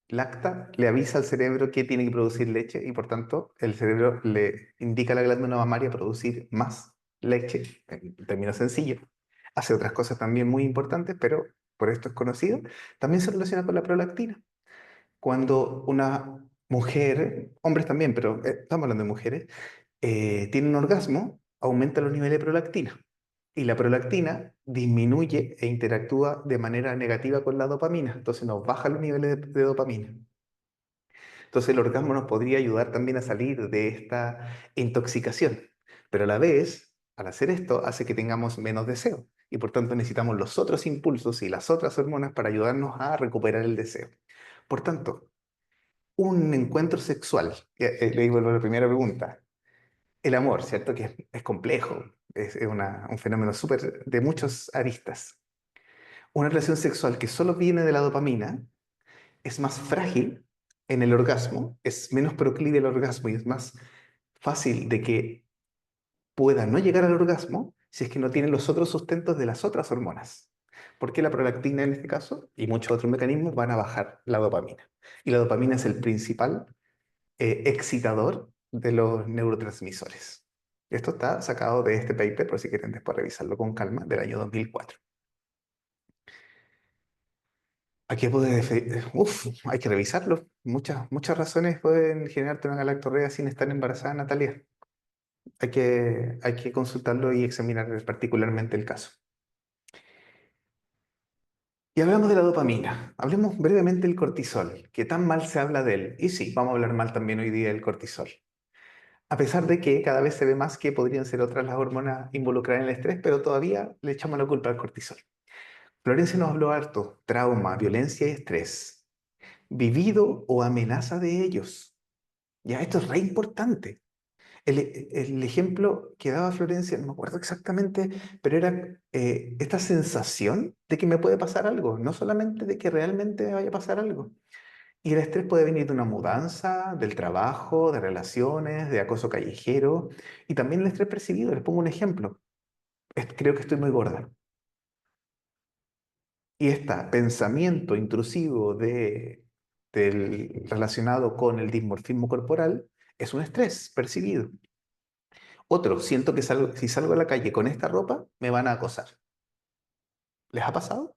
Lacta le avisa al cerebro que tiene que producir leche y por tanto el cerebro le indica a la glándula mamaria producir más leche, en términos sencillos. Hace otras cosas también muy importantes, pero por esto es conocido. También se relaciona con la prolactina. Cuando una mujer, hombres también, pero estamos hablando de mujeres, tiene un orgasmo, aumenta los niveles de prolactina. Y la prolactina disminuye e interactúa de manera negativa con la dopamina. Entonces nos baja los niveles de dopamina. Entonces el orgasmo nos podría ayudar también a salir de esta intoxicación. Pero a la vez, al hacer esto, hace que tengamos menos deseo. Y por tanto necesitamos los otros impulsos y las otras hormonas para ayudarnos a recuperar el deseo. Por tanto, un encuentro sexual, le digo la primera pregunta, el amor, ¿cierto? Que es complejo, es un fenómeno súper de muchas aristas. Una relación sexual que solo viene de la dopamina es más frágil en el orgasmo, es menos proclive al orgasmo y es más fácil de que pueda no llegar al orgasmo si es que no tiene los otros sustentos de las otras hormonas. Porque la prolactina en este caso y muchos otros mecanismos van a bajar la dopamina. Y la dopamina es el principal excitador de los neurotransmisores. Esto está sacado de este paper, por si quieren después revisarlo con calma, del año 2004. Aquí hay que revisarlo. Muchas razones pueden generarte una galactorrea sin estar embarazada, Natalia. Hay que consultarlo y examinar particularmente el caso. Y hablamos de la dopamina. Hablemos brevemente del cortisol, que tan mal se habla de él. Y sí, vamos a hablar mal también hoy día del cortisol. A pesar de que cada vez se ve más que podrían ser otras las hormonas involucradas en el estrés, pero todavía le echamos la culpa al cortisol. Florencia nos habló harto, trauma, violencia y estrés, vivido o amenaza de ellos. Ya, esto es re importante. El ejemplo que daba Florencia, no me acuerdo exactamente, pero era esta sensación de que me puede pasar algo, no solamente de que realmente me vaya a pasar algo. Y el estrés puede venir de una mudanza, del trabajo, de relaciones, de acoso callejero, y también el estrés percibido. Les pongo un ejemplo. Creo que estoy muy gorda. Y este pensamiento intrusivo relacionado con el dimorfismo corporal es un estrés percibido. Otro, siento que si salgo a la calle con esta ropa, me van a acosar. ¿Les ha pasado?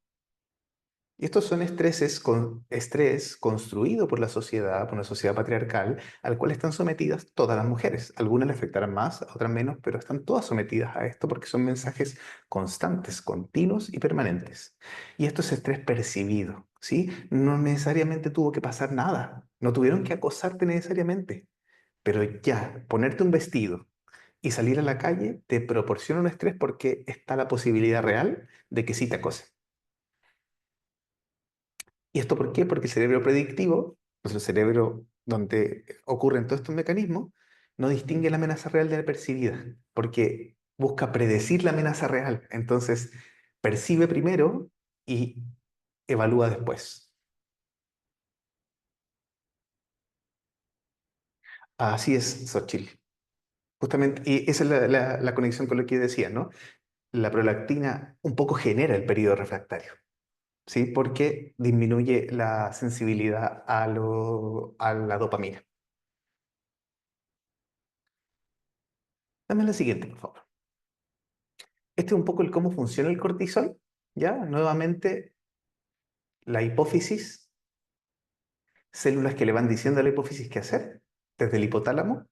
Y estos son estrés construido por la sociedad, por una sociedad patriarcal, al cual están sometidas todas las mujeres. Algunas le afectarán más, otras menos, pero están todas sometidas a esto porque son mensajes constantes, continuos y permanentes. Y esto es estrés percibido, ¿sí? No necesariamente tuvo que pasar nada, no tuvieron que acosarte necesariamente, pero ya, ponerte un vestido y salir a la calle te proporciona un estrés porque está la posibilidad real de que sí te acosen. ¿Y esto por qué? Porque el cerebro predictivo, pues el cerebro donde ocurren todos estos mecanismos, no distingue la amenaza real de la percibida, porque busca predecir la amenaza real. Entonces, percibe primero y evalúa después. Así es, Xochitl. Justamente, y esa es la conexión con lo que decía, ¿no? La prolactina un poco genera el periodo refractario, ¿sí? Porque disminuye la sensibilidad a la dopamina. Dame la siguiente, por favor. Este es un poco el cómo funciona el cortisol, ¿ya? Nuevamente, la hipófisis, células que le van diciendo a la hipófisis qué hacer, desde el hipotálamo,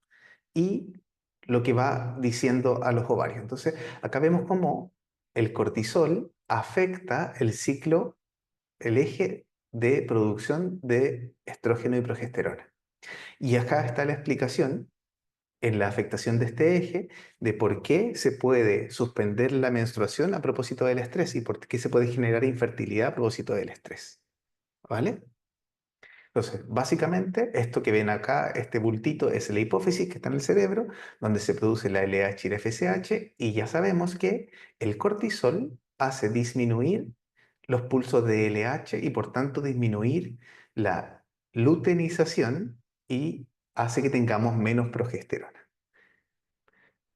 y lo que va diciendo a los ovarios. Entonces, acá vemos cómo el cortisol afecta el ciclo, el eje de producción de estrógeno y progesterona. Y acá está la explicación en la afectación de este eje de por qué se puede suspender la menstruación a propósito del estrés y por qué se puede generar infertilidad a propósito del estrés. ¿Vale? Entonces, básicamente, esto que ven acá, este bultito, es la hipófisis que está en el cerebro, donde se produce la LH y la FSH, y ya sabemos que el cortisol hace disminuir los pulsos de LH y por tanto disminuir la luteinización y hace que tengamos menos progesterona.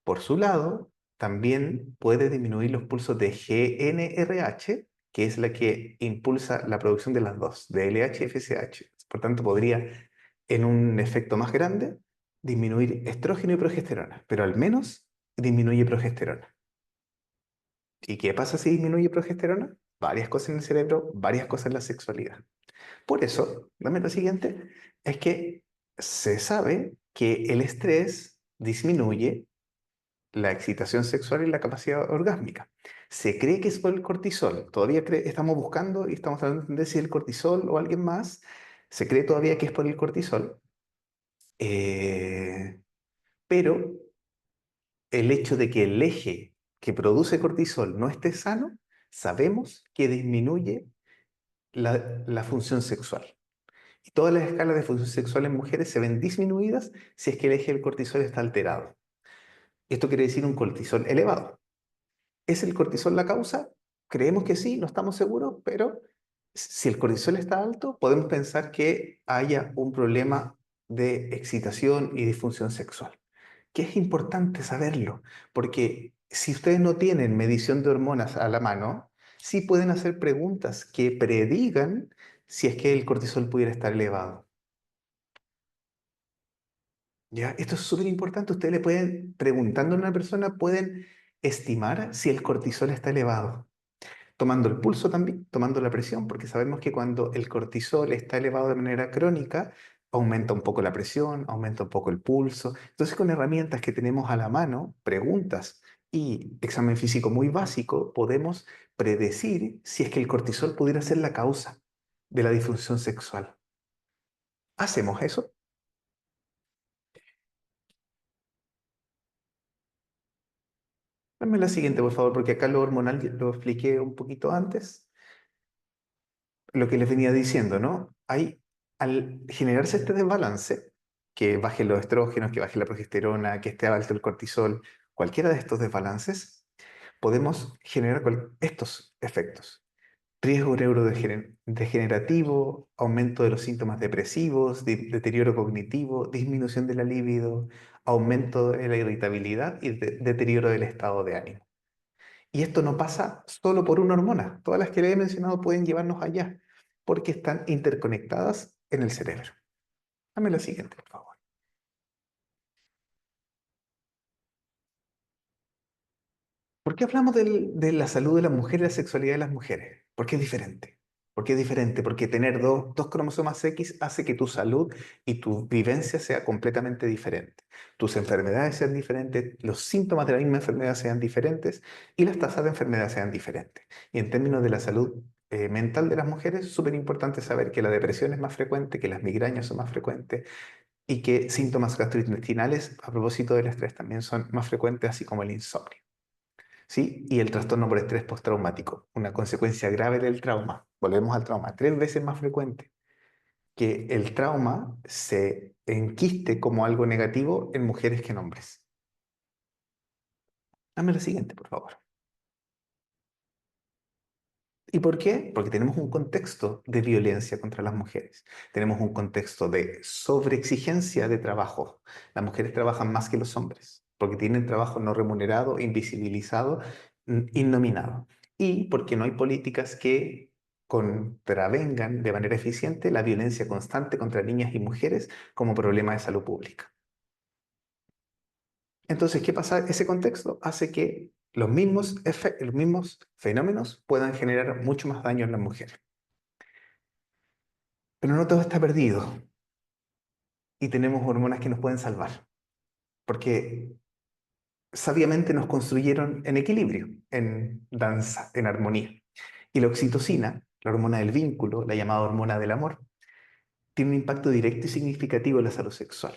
Por su lado, también puede disminuir los pulsos de GnRH, que es la que impulsa la producción de las dos, de LH y FSH. Por tanto, podría, en un efecto más grande, disminuir estrógeno y progesterona, pero al menos disminuye progesterona. ¿Y qué pasa si disminuye progesterona? Varias cosas en el cerebro, varias cosas en la sexualidad. Por eso, la meta siguiente es que se sabe que el estrés disminuye la excitación sexual y la capacidad orgásmica. Se cree que es por el cortisol. Todavía estamos buscando y estamos tratando de entender si es el cortisol o alguien más. Se cree todavía que es por el cortisol. Eh, pero el hecho de que el eje que produce cortisol no esté sano, sabemos que disminuye la función sexual. Y todas las escalas de función sexual en mujeres se ven disminuidas si es que el eje del cortisol está alterado. Esto quiere decir un cortisol elevado. ¿Es el cortisol la causa? Creemos que sí, no estamos seguros, pero si el cortisol está alto, podemos pensar que haya un problema de excitación y disfunción sexual. Que es importante saberlo, porque si ustedes no tienen medición de hormonas a la mano, sí pueden hacer preguntas que predigan si es que el cortisol pudiera estar elevado. ¿Ya? Esto es súper importante. Ustedes le pueden, preguntando a una persona, pueden estimar si el cortisol está elevado. Tomando el pulso también, tomando la presión, porque sabemos que cuando el cortisol está elevado de manera crónica, aumenta un poco la presión, aumenta un poco el pulso. Entonces, con herramientas que tenemos a la mano, preguntas y examen físico muy básico, podemos predecir si es que el cortisol pudiera ser la causa de la disfunción sexual. ¿Hacemos eso? Dame la siguiente, por favor, porque acá lo hormonal ya lo expliqué un poquito antes. Lo que les venía diciendo, ¿no? Hay, al generarse este desbalance, que baje los estrógenos, que baje la progesterona, que esté alto el cortisol, cualquiera de estos desbalances, podemos generar estos efectos. Riesgo neurodegenerativo, aumento de los síntomas depresivos, deterioro cognitivo, disminución de la libido, aumento de la irritabilidad y deterioro del estado de ánimo. Y esto no pasa solo por una hormona. Todas las que le he mencionado pueden llevarnos allá, porque están interconectadas en el cerebro. Dame la siguiente, por favor. ¿Por qué hablamos de la salud de las mujeres y la sexualidad de las mujeres? Porque es diferente. ¿Por qué es diferente? Porque tener dos cromosomas X hace que tu salud y tu vivencia sea completamente diferente. Tus enfermedades sean diferentes, los síntomas de la misma enfermedad sean diferentes y las tasas de enfermedad sean diferentes. Y en términos de la salud mental de las mujeres, es súper importante saber que la depresión es más frecuente, que las migrañas son más frecuentes y que síntomas gastrointestinales, a propósito del estrés, también son más frecuentes, así como el insomnio. ¿Sí? Y el trastorno por estrés postraumático, una consecuencia grave del trauma. Volvemos al trauma, 3 veces más frecuente que el trauma se enquiste como algo negativo en mujeres que en hombres. Dame la siguiente, por favor. ¿Y por qué? Porque tenemos un contexto de violencia contra las mujeres. Tenemos un contexto de sobreexigencia de trabajo. Las mujeres trabajan más que los hombres, porque tienen trabajo no remunerado, invisibilizado, innominado. Y porque no hay políticas que contravengan de manera eficiente la violencia constante contra niñas y mujeres como problema de salud pública. Entonces, ¿qué pasa? Ese contexto hace que los mismos fenómenos puedan generar mucho más daño en las mujeres. Pero no todo está perdido y tenemos hormonas que nos pueden salvar, porque sabiamente nos construyeron en equilibrio, en danza, en armonía. Y la oxitocina, la hormona del vínculo, la llamada hormona del amor, tiene un impacto directo y significativo en la salud sexual.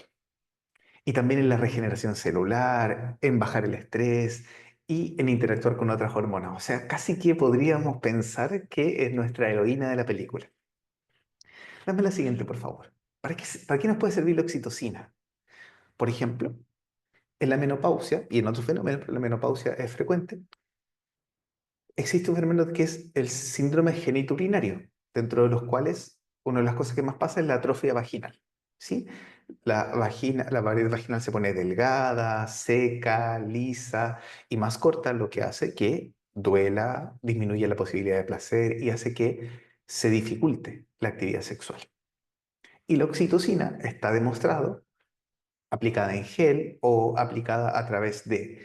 Y también en la regeneración celular, en bajar el estrés y en interactuar con otras hormonas. O sea, casi que podríamos pensar que es nuestra heroína de la película. Dame la siguiente, por favor. ¿Para qué nos puede servir la oxitocina? Por ejemplo, en la menopausia y en otros fenómenos, pero la menopausia es frecuente, existe un fenómeno que es el síndrome genitourinario, dentro de los cuales una de las cosas que más pasa es la atrofia vaginal. ¿Sí? La pared vaginal se pone delgada, seca, lisa y más corta, lo que hace que duela, disminuye la posibilidad de placer y hace que se dificulte la actividad sexual. Y la oxitocina está demostrado, aplicada en gel o aplicada a través de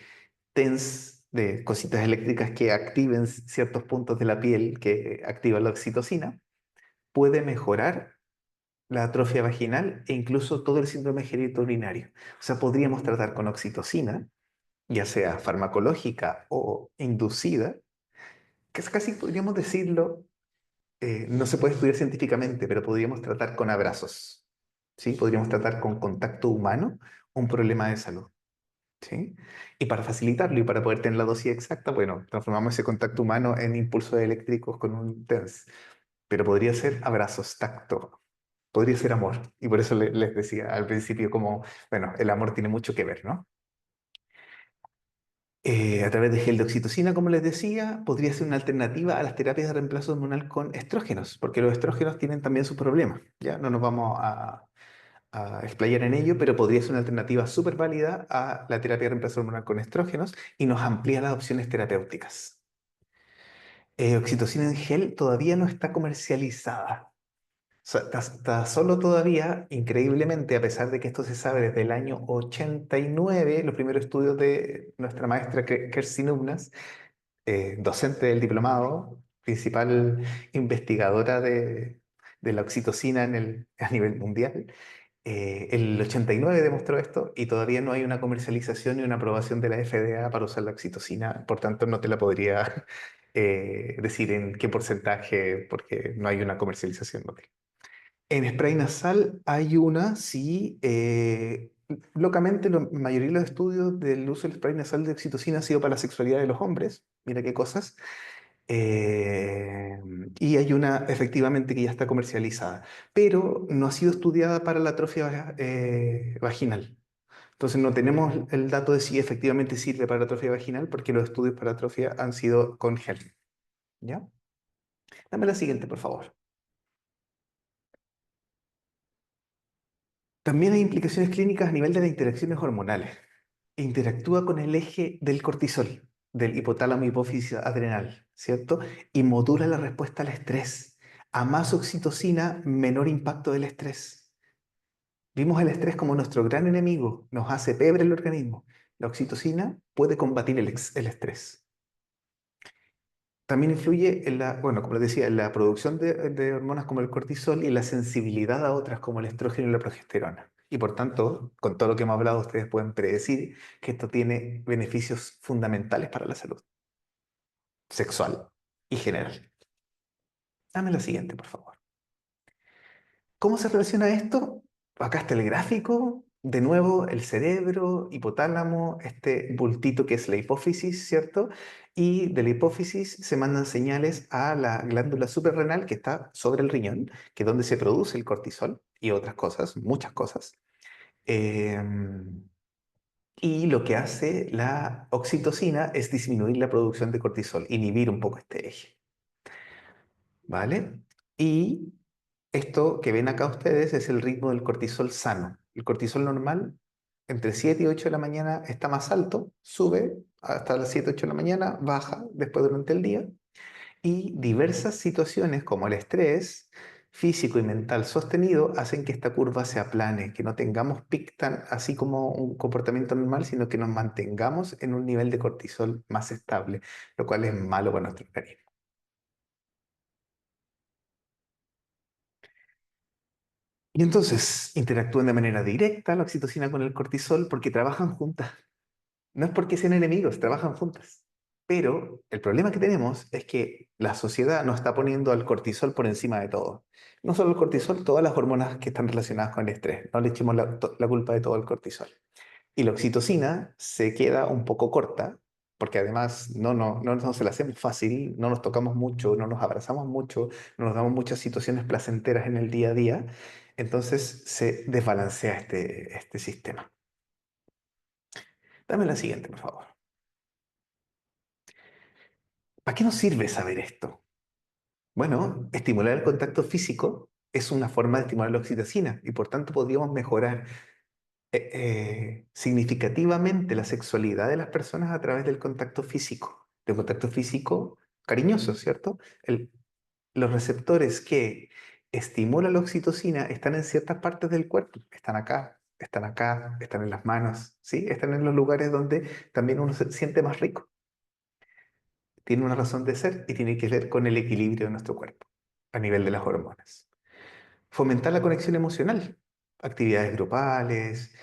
TENS, de cositas eléctricas que activen ciertos puntos de la piel que activa la oxitocina, puede mejorar la atrofia vaginal e incluso todo el síndrome genitourinario. O sea, podríamos tratar con oxitocina, ya sea farmacológica o inducida, que es casi podríamos decirlo, no se puede estudiar científicamente, pero podríamos tratar con abrazos, ¿sí? Podríamos tratar con contacto humano un problema de salud. ¿Sí? Y para facilitarlo y para poder tener la dosis exacta, bueno, transformamos ese contacto humano en impulsos eléctricos con un TENS. Pero podría ser abrazos, tacto, podría ser amor. Y por eso les decía al principio como, bueno, el amor tiene mucho que ver, ¿no? A través de gel de oxitocina, como les decía, podría ser una alternativa a las terapias de reemplazo hormonal con estrógenos, porque los estrógenos tienen también sus problemas, ¿ya? No nos vamos a explayar en ello, pero podría ser una alternativa súper válida a la terapia de reemplazo hormonal con estrógenos y nos amplía las opciones terapéuticas. Oxitocina en gel todavía no está comercializada, sea, está solo todavía, increíblemente, a pesar de que esto se sabe desde el año 89, los primeros estudios de nuestra maestra Kerstin Ubnas, docente del diplomado, principal investigadora de la oxitocina a nivel mundial. El 89 demostró esto y todavía no hay una comercialización ni una aprobación de la FDA para usar la oxitocina, por tanto no te la podría decir en qué porcentaje porque no hay una comercialización. ¿No? En spray nasal hay una, sí. Locamente, la mayoría de los estudios del uso del spray nasal de oxitocina ha sido para la sexualidad de los hombres. Mira qué cosas. Eh, y hay una efectivamente que ya está comercializada, pero no ha sido estudiada para la atrofia vaginal. Entonces no tenemos el dato de si efectivamente sirve para la atrofia vaginal porque los estudios para atrofia han sido con gel. ¿Ya? Dame la siguiente, por favor. También hay implicaciones clínicas a nivel de las interacciones hormonales. Interactúa con el eje del cortisol, del hipotálamo hipófisis adrenal, ¿cierto? Y modula la respuesta al estrés. A más oxitocina, menor impacto del estrés. Vimos el estrés como nuestro gran enemigo, nos hace pebre el organismo. La oxitocina puede combatir el estrés. También influye en la, bueno, como les decía, en la producción de hormonas como el cortisol y la sensibilidad a otras como el estrógeno y la progesterona. Y por tanto, con todo lo que hemos hablado, ustedes pueden predecir que esto tiene beneficios fundamentales para la salud sexual y general. Dame la siguiente, por favor. ¿Cómo se relaciona esto? Acá está el gráfico. De nuevo, el cerebro, hipotálamo, este bultito que es la hipófisis, ¿cierto? Y de la hipófisis se mandan señales a la glándula suprarrenal que está sobre el riñón, que es donde se produce el cortisol y otras cosas, muchas cosas. Y lo que hace la oxitocina es disminuir la producción de cortisol, inhibir un poco este eje. ¿Vale? Y esto que ven acá ustedes es el ritmo del cortisol sano. El cortisol normal, entre 7 y 8 de la mañana está más alto, sube hasta las 7 8 de la mañana, baja después durante el día. Y diversas situaciones como el estrés físico y mental sostenido hacen que esta curva se aplane, que no tengamos pic tan así como un comportamiento normal, sino que nos mantengamos en un nivel de cortisol más estable, lo cual es malo para nuestro organismo. Y entonces interactúan de manera directa la oxitocina con el cortisol porque trabajan juntas. No es porque sean enemigos, trabajan juntas. Pero el problema que tenemos es que la sociedad nos está poniendo al cortisol por encima de todo. No solo el cortisol, todas las hormonas que están relacionadas con el estrés. No le echemos la culpa de todo al cortisol. Y la oxitocina se queda un poco corta, porque además no se la hacemos fácil, no nos tocamos mucho, no nos abrazamos mucho, no nos damos muchas situaciones placenteras en el día a día. Entonces se desbalancea este sistema. Dame la siguiente, por favor. ¿Para qué nos sirve saber esto? Bueno, estimular el contacto físico es una forma de estimular la oxitocina y por tanto podríamos mejorar significativamente la sexualidad de las personas a través del contacto físico cariñoso, ¿cierto? Los receptores que estimulan la oxitocina están en ciertas partes del cuerpo, están acá, están en las manos, ¿sí? Están en los lugares donde también uno se siente más rico. Tiene una razón de ser y tiene que ver con el equilibrio de nuestro cuerpo a nivel de las hormonas. Fomentar la conexión emocional, actividades grupales,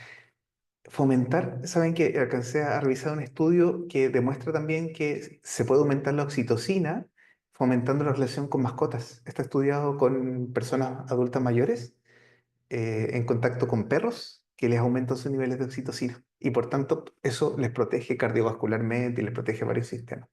fomentar, saben que alcancé a revisar un estudio que demuestra también que se puede aumentar la oxitocina fomentando la relación con mascotas. Está estudiado con personas adultas mayores en contacto con perros que les aumentan sus niveles de oxitocina y por tanto eso les protege cardiovascularmente y les protege varios sistemas.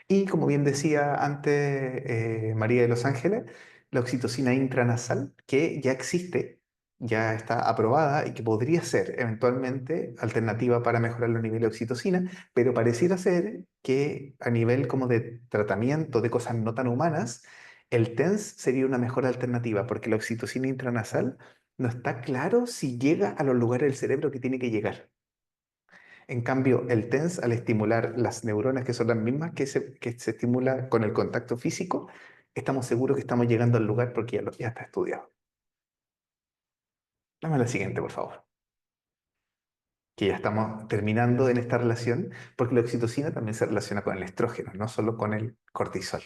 Y como bien decía antes María de Los Ángeles, la oxitocina intranasal, que ya existe, ya está aprobada y que podría ser eventualmente alternativa para mejorar los niveles de oxitocina, pero pareciera ser que a nivel como de tratamiento de cosas no tan humanas, el TENS sería una mejor alternativa, porque la oxitocina intranasal no está claro si llega a los lugares del cerebro que tiene que llegar. En cambio, el TENS, al estimular las neuronas, que son las mismas que se estimula con el contacto físico, estamos seguros que estamos llegando al lugar porque ya está estudiado. Dame la siguiente, por favor. Que ya estamos terminando en esta relación, porque la oxitocina también se relaciona con el estrógeno, no solo con el cortisol.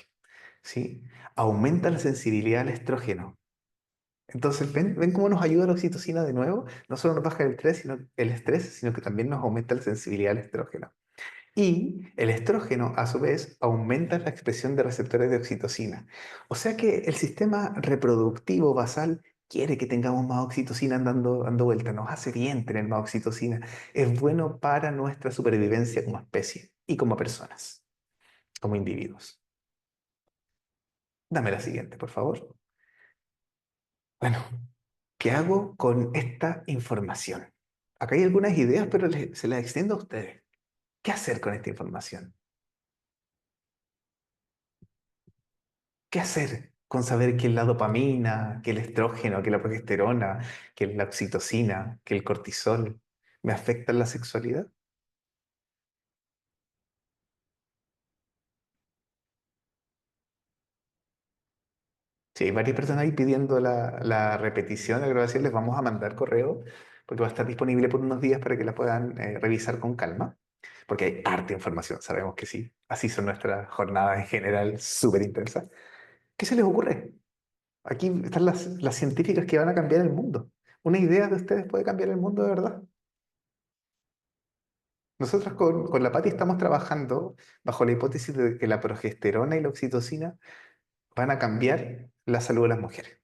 ¿Sí? Aumenta la sensibilidad al estrógeno. Entonces, ¿ven cómo nos ayuda la oxitocina de nuevo? No solo nos baja el estrés, sino que también nos aumenta la sensibilidad al estrógeno. Y el estrógeno, a su vez, aumenta la expresión de receptores de oxitocina. O sea que el sistema reproductivo basal quiere que tengamos más oxitocina dando vuelta. Nos hace bien tener más oxitocina. Es bueno para nuestra supervivencia como especie y como personas, como individuos. Dame la siguiente, por favor. Bueno, ¿qué hago con esta información? Acá hay algunas ideas, pero se las extiendo a ustedes. ¿Qué hacer con esta información? ¿Qué hacer con saber que la dopamina, que el estrógeno, que la progesterona, que la oxitocina, que el cortisol me afectan la sexualidad? Sí, hay varias personas ahí pidiendo la repetición de la grabación. Les vamos a mandar correo porque va a estar disponible por unos días para que la puedan revisar con calma. Porque hay harta información, sabemos que sí. Así son nuestras jornadas en general, súper intensas. ¿Qué se les ocurre? Aquí están las científicas que van a cambiar el mundo. ¿Una idea de ustedes puede cambiar el mundo de verdad? Nosotros con la Pati estamos trabajando bajo la hipótesis de que la progesterona y la oxitocina van a cambiar la salud de las mujeres.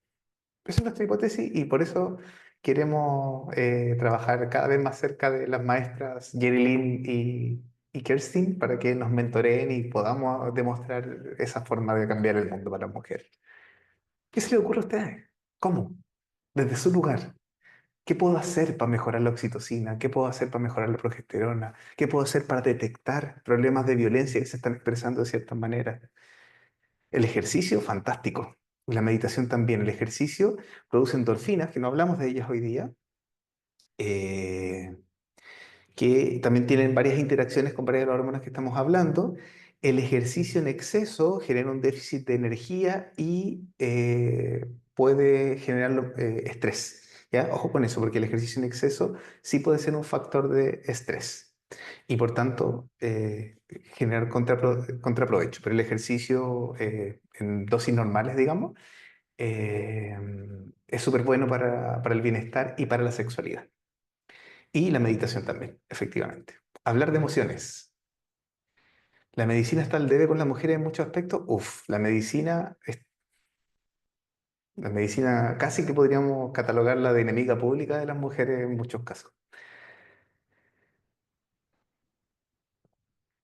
Esa es nuestra hipótesis y por eso queremos trabajar cada vez más cerca de las maestras Jerilyn y Kerstin para que nos mentoreen y podamos demostrar esa forma de cambiar el mundo para las mujeres. ¿Qué se le ocurre a ustedes? ¿Cómo? Desde su lugar. ¿Qué puedo hacer para mejorar la oxitocina? ¿Qué puedo hacer para mejorar la progesterona? ¿Qué puedo hacer para detectar problemas de violencia que se están expresando de ciertas maneras? El ejercicio, fantástico. La meditación también. El ejercicio produce endorfinas, que no hablamos de ellas hoy día, eh, que también tienen varias interacciones con varias de las hormonas que estamos hablando. El ejercicio en exceso genera un déficit de energía y puede generar estrés. ¿Ya? Ojo con eso, porque el ejercicio en exceso sí puede ser un factor de estrés y por tanto generar contraprovecho. Pero el ejercicio en dosis normales, digamos, eh, es súper bueno para el bienestar y para la sexualidad. Y la meditación también, efectivamente. Hablar de emociones. ¿La medicina está al debe con las mujeres en muchos aspectos? Uf, la medicina casi que podríamos catalogarla de enemiga pública de las mujeres en muchos casos.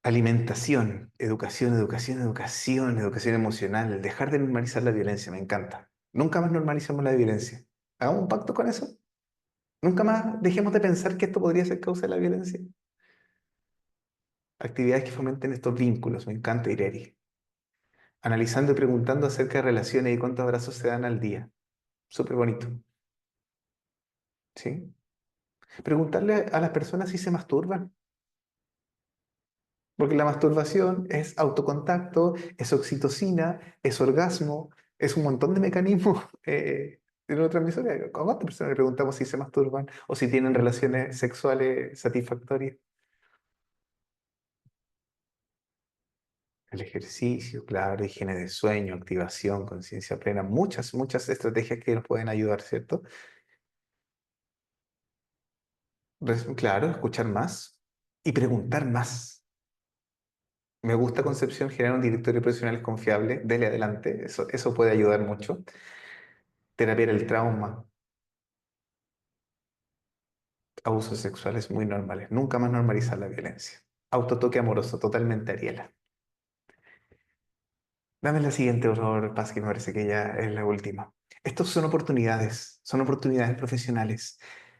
Alimentación, educación, educación, educación, educación emocional. Dejar de normalizar la violencia, me encanta. Nunca más normalicemos la violencia. ¿Hagamos un pacto con eso? Nunca más dejemos de pensar que esto podría ser causa de la violencia. Actividades que fomenten estos vínculos, me encanta, Ireri. Analizando y preguntando acerca de relaciones y cuántos abrazos se dan al día. Súper bonito, ¿sí? Preguntarle a las personas si se masturban, porque la masturbación es autocontacto, es oxitocina, es orgasmo, es un montón de mecanismos de neurotransmisores. ¿A cuántas personas le preguntamos si se masturban o si tienen relaciones sexuales satisfactorias? El ejercicio, claro, higiene de sueño, activación, conciencia plena, muchas, muchas estrategias que nos pueden ayudar, ¿cierto? Claro, escuchar más y preguntar más. Me gusta Concepción, generar un directorio de profesionales confiable. Dele adelante, eso puede ayudar mucho. Terapia del trauma, abusos sexuales muy normales. Nunca más normalizar la violencia. Autotoque amoroso, totalmente Ariela. Dame la siguiente, por favor, Paz, que me parece que ya es la última. Estos son oportunidades profesionales.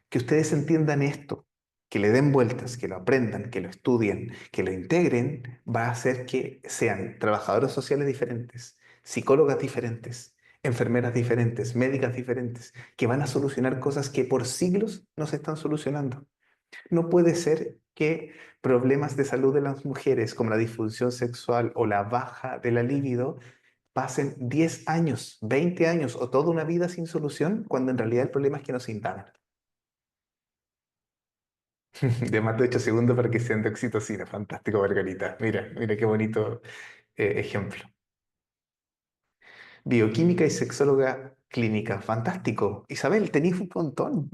Que ustedes entiendan esto, que le den vueltas, que lo aprendan, que lo estudien, que lo integren, va a hacer que sean trabajadores sociales diferentes, psicólogas diferentes, enfermeras diferentes, médicas diferentes, que van a solucionar cosas que por siglos no se están solucionando. No puede ser que problemas de salud de las mujeres, como la disfunción sexual o la baja de la libido, pasen 10 años, 20 años o toda una vida sin solución, cuando en realidad el problema es que no se indagan. De más de 8 segundos para que sean de oxitocina. Fantástico, Margarita. Mira, mira qué bonito ejemplo. Bioquímica y sexóloga clínica. Fantástico. Isabel, tenéis un montón.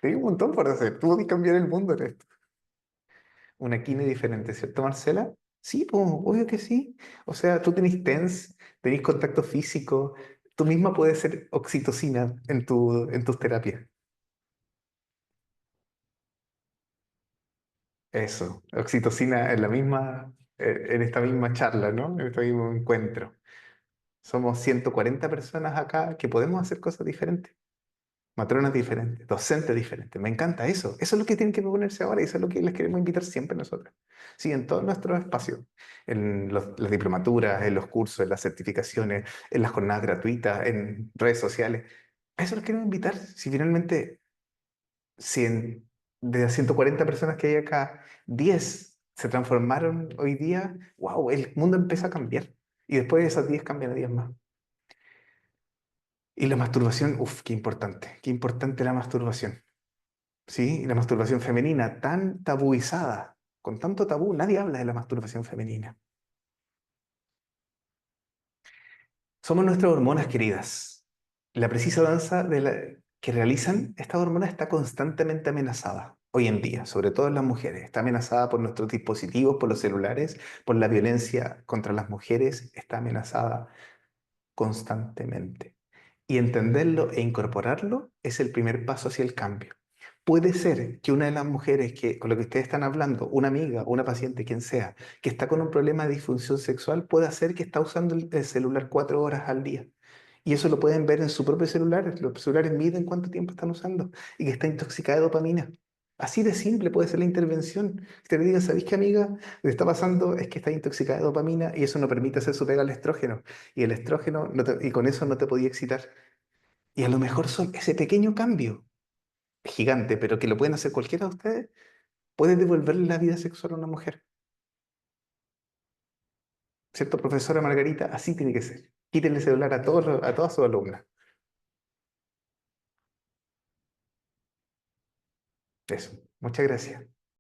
Tenéis un montón por hacer. Tú podés cambiar el mundo en esto. Una quine diferente, ¿cierto, Marcela? Sí, pues, obvio que sí. O sea, tú tenés TENS, tenés contacto físico. Tú misma puedes ser oxitocina en tus terapias. Eso, oxitocina en la misma, en esta misma charla, ¿no? En este mismo encuentro. Somos 140 personas acá que podemos hacer cosas diferentes, matronas diferentes, docentes diferentes. Me encanta eso. Eso es lo que tienen que proponerse ahora y eso es lo que les queremos invitar siempre nosotros. Sí, en todos nuestros espacios, en las diplomaturas, en los cursos, en las certificaciones, en las jornadas gratuitas, en redes sociales. A eso los queremos invitar. Si finalmente 100, de las 140 personas que hay acá, 10 se transformaron hoy día, wow, el mundo empieza a cambiar. Y después de esas 10 cambian a 10 más. Y la masturbación, uff, qué importante la masturbación. ¿Sí? Y la masturbación femenina, tan tabuizada, con tanto tabú, nadie habla de la masturbación femenina. Somos nuestras hormonas queridas. La precisa danza que realizan estas hormonas está constantemente amenazada hoy en día, sobre todo en las mujeres. Está amenazada por nuestros dispositivos, por los celulares, por la violencia contra las mujeres, está amenazada constantemente. Y entenderlo e incorporarlo es el primer paso hacia el cambio. Puede ser que una de las mujeres que, con lo que ustedes están hablando, una amiga, una paciente, quien sea, que está con un problema de disfunción sexual, pueda ser que está usando el celular 4 horas al día. Y eso lo pueden ver en su propio celular. Los celulares miden cuánto tiempo están usando y que está intoxicada de dopamina. Así de simple puede ser la intervención. Que te le digan, ¿sabéis qué, amiga? Lo que está pasando es que está intoxicada de dopamina y eso no permite hacer su pega al estrógeno. Y el estrógeno, y con eso no te podía excitar. Y a lo mejor ese pequeño cambio, gigante, pero que lo pueden hacer cualquiera de ustedes, puede devolverle la vida sexual a una mujer. ¿Cierto, profesora Margarita? Así tiene que ser. Quítenle el celular a a todas sus alumnas. Eso. Muchas gracias.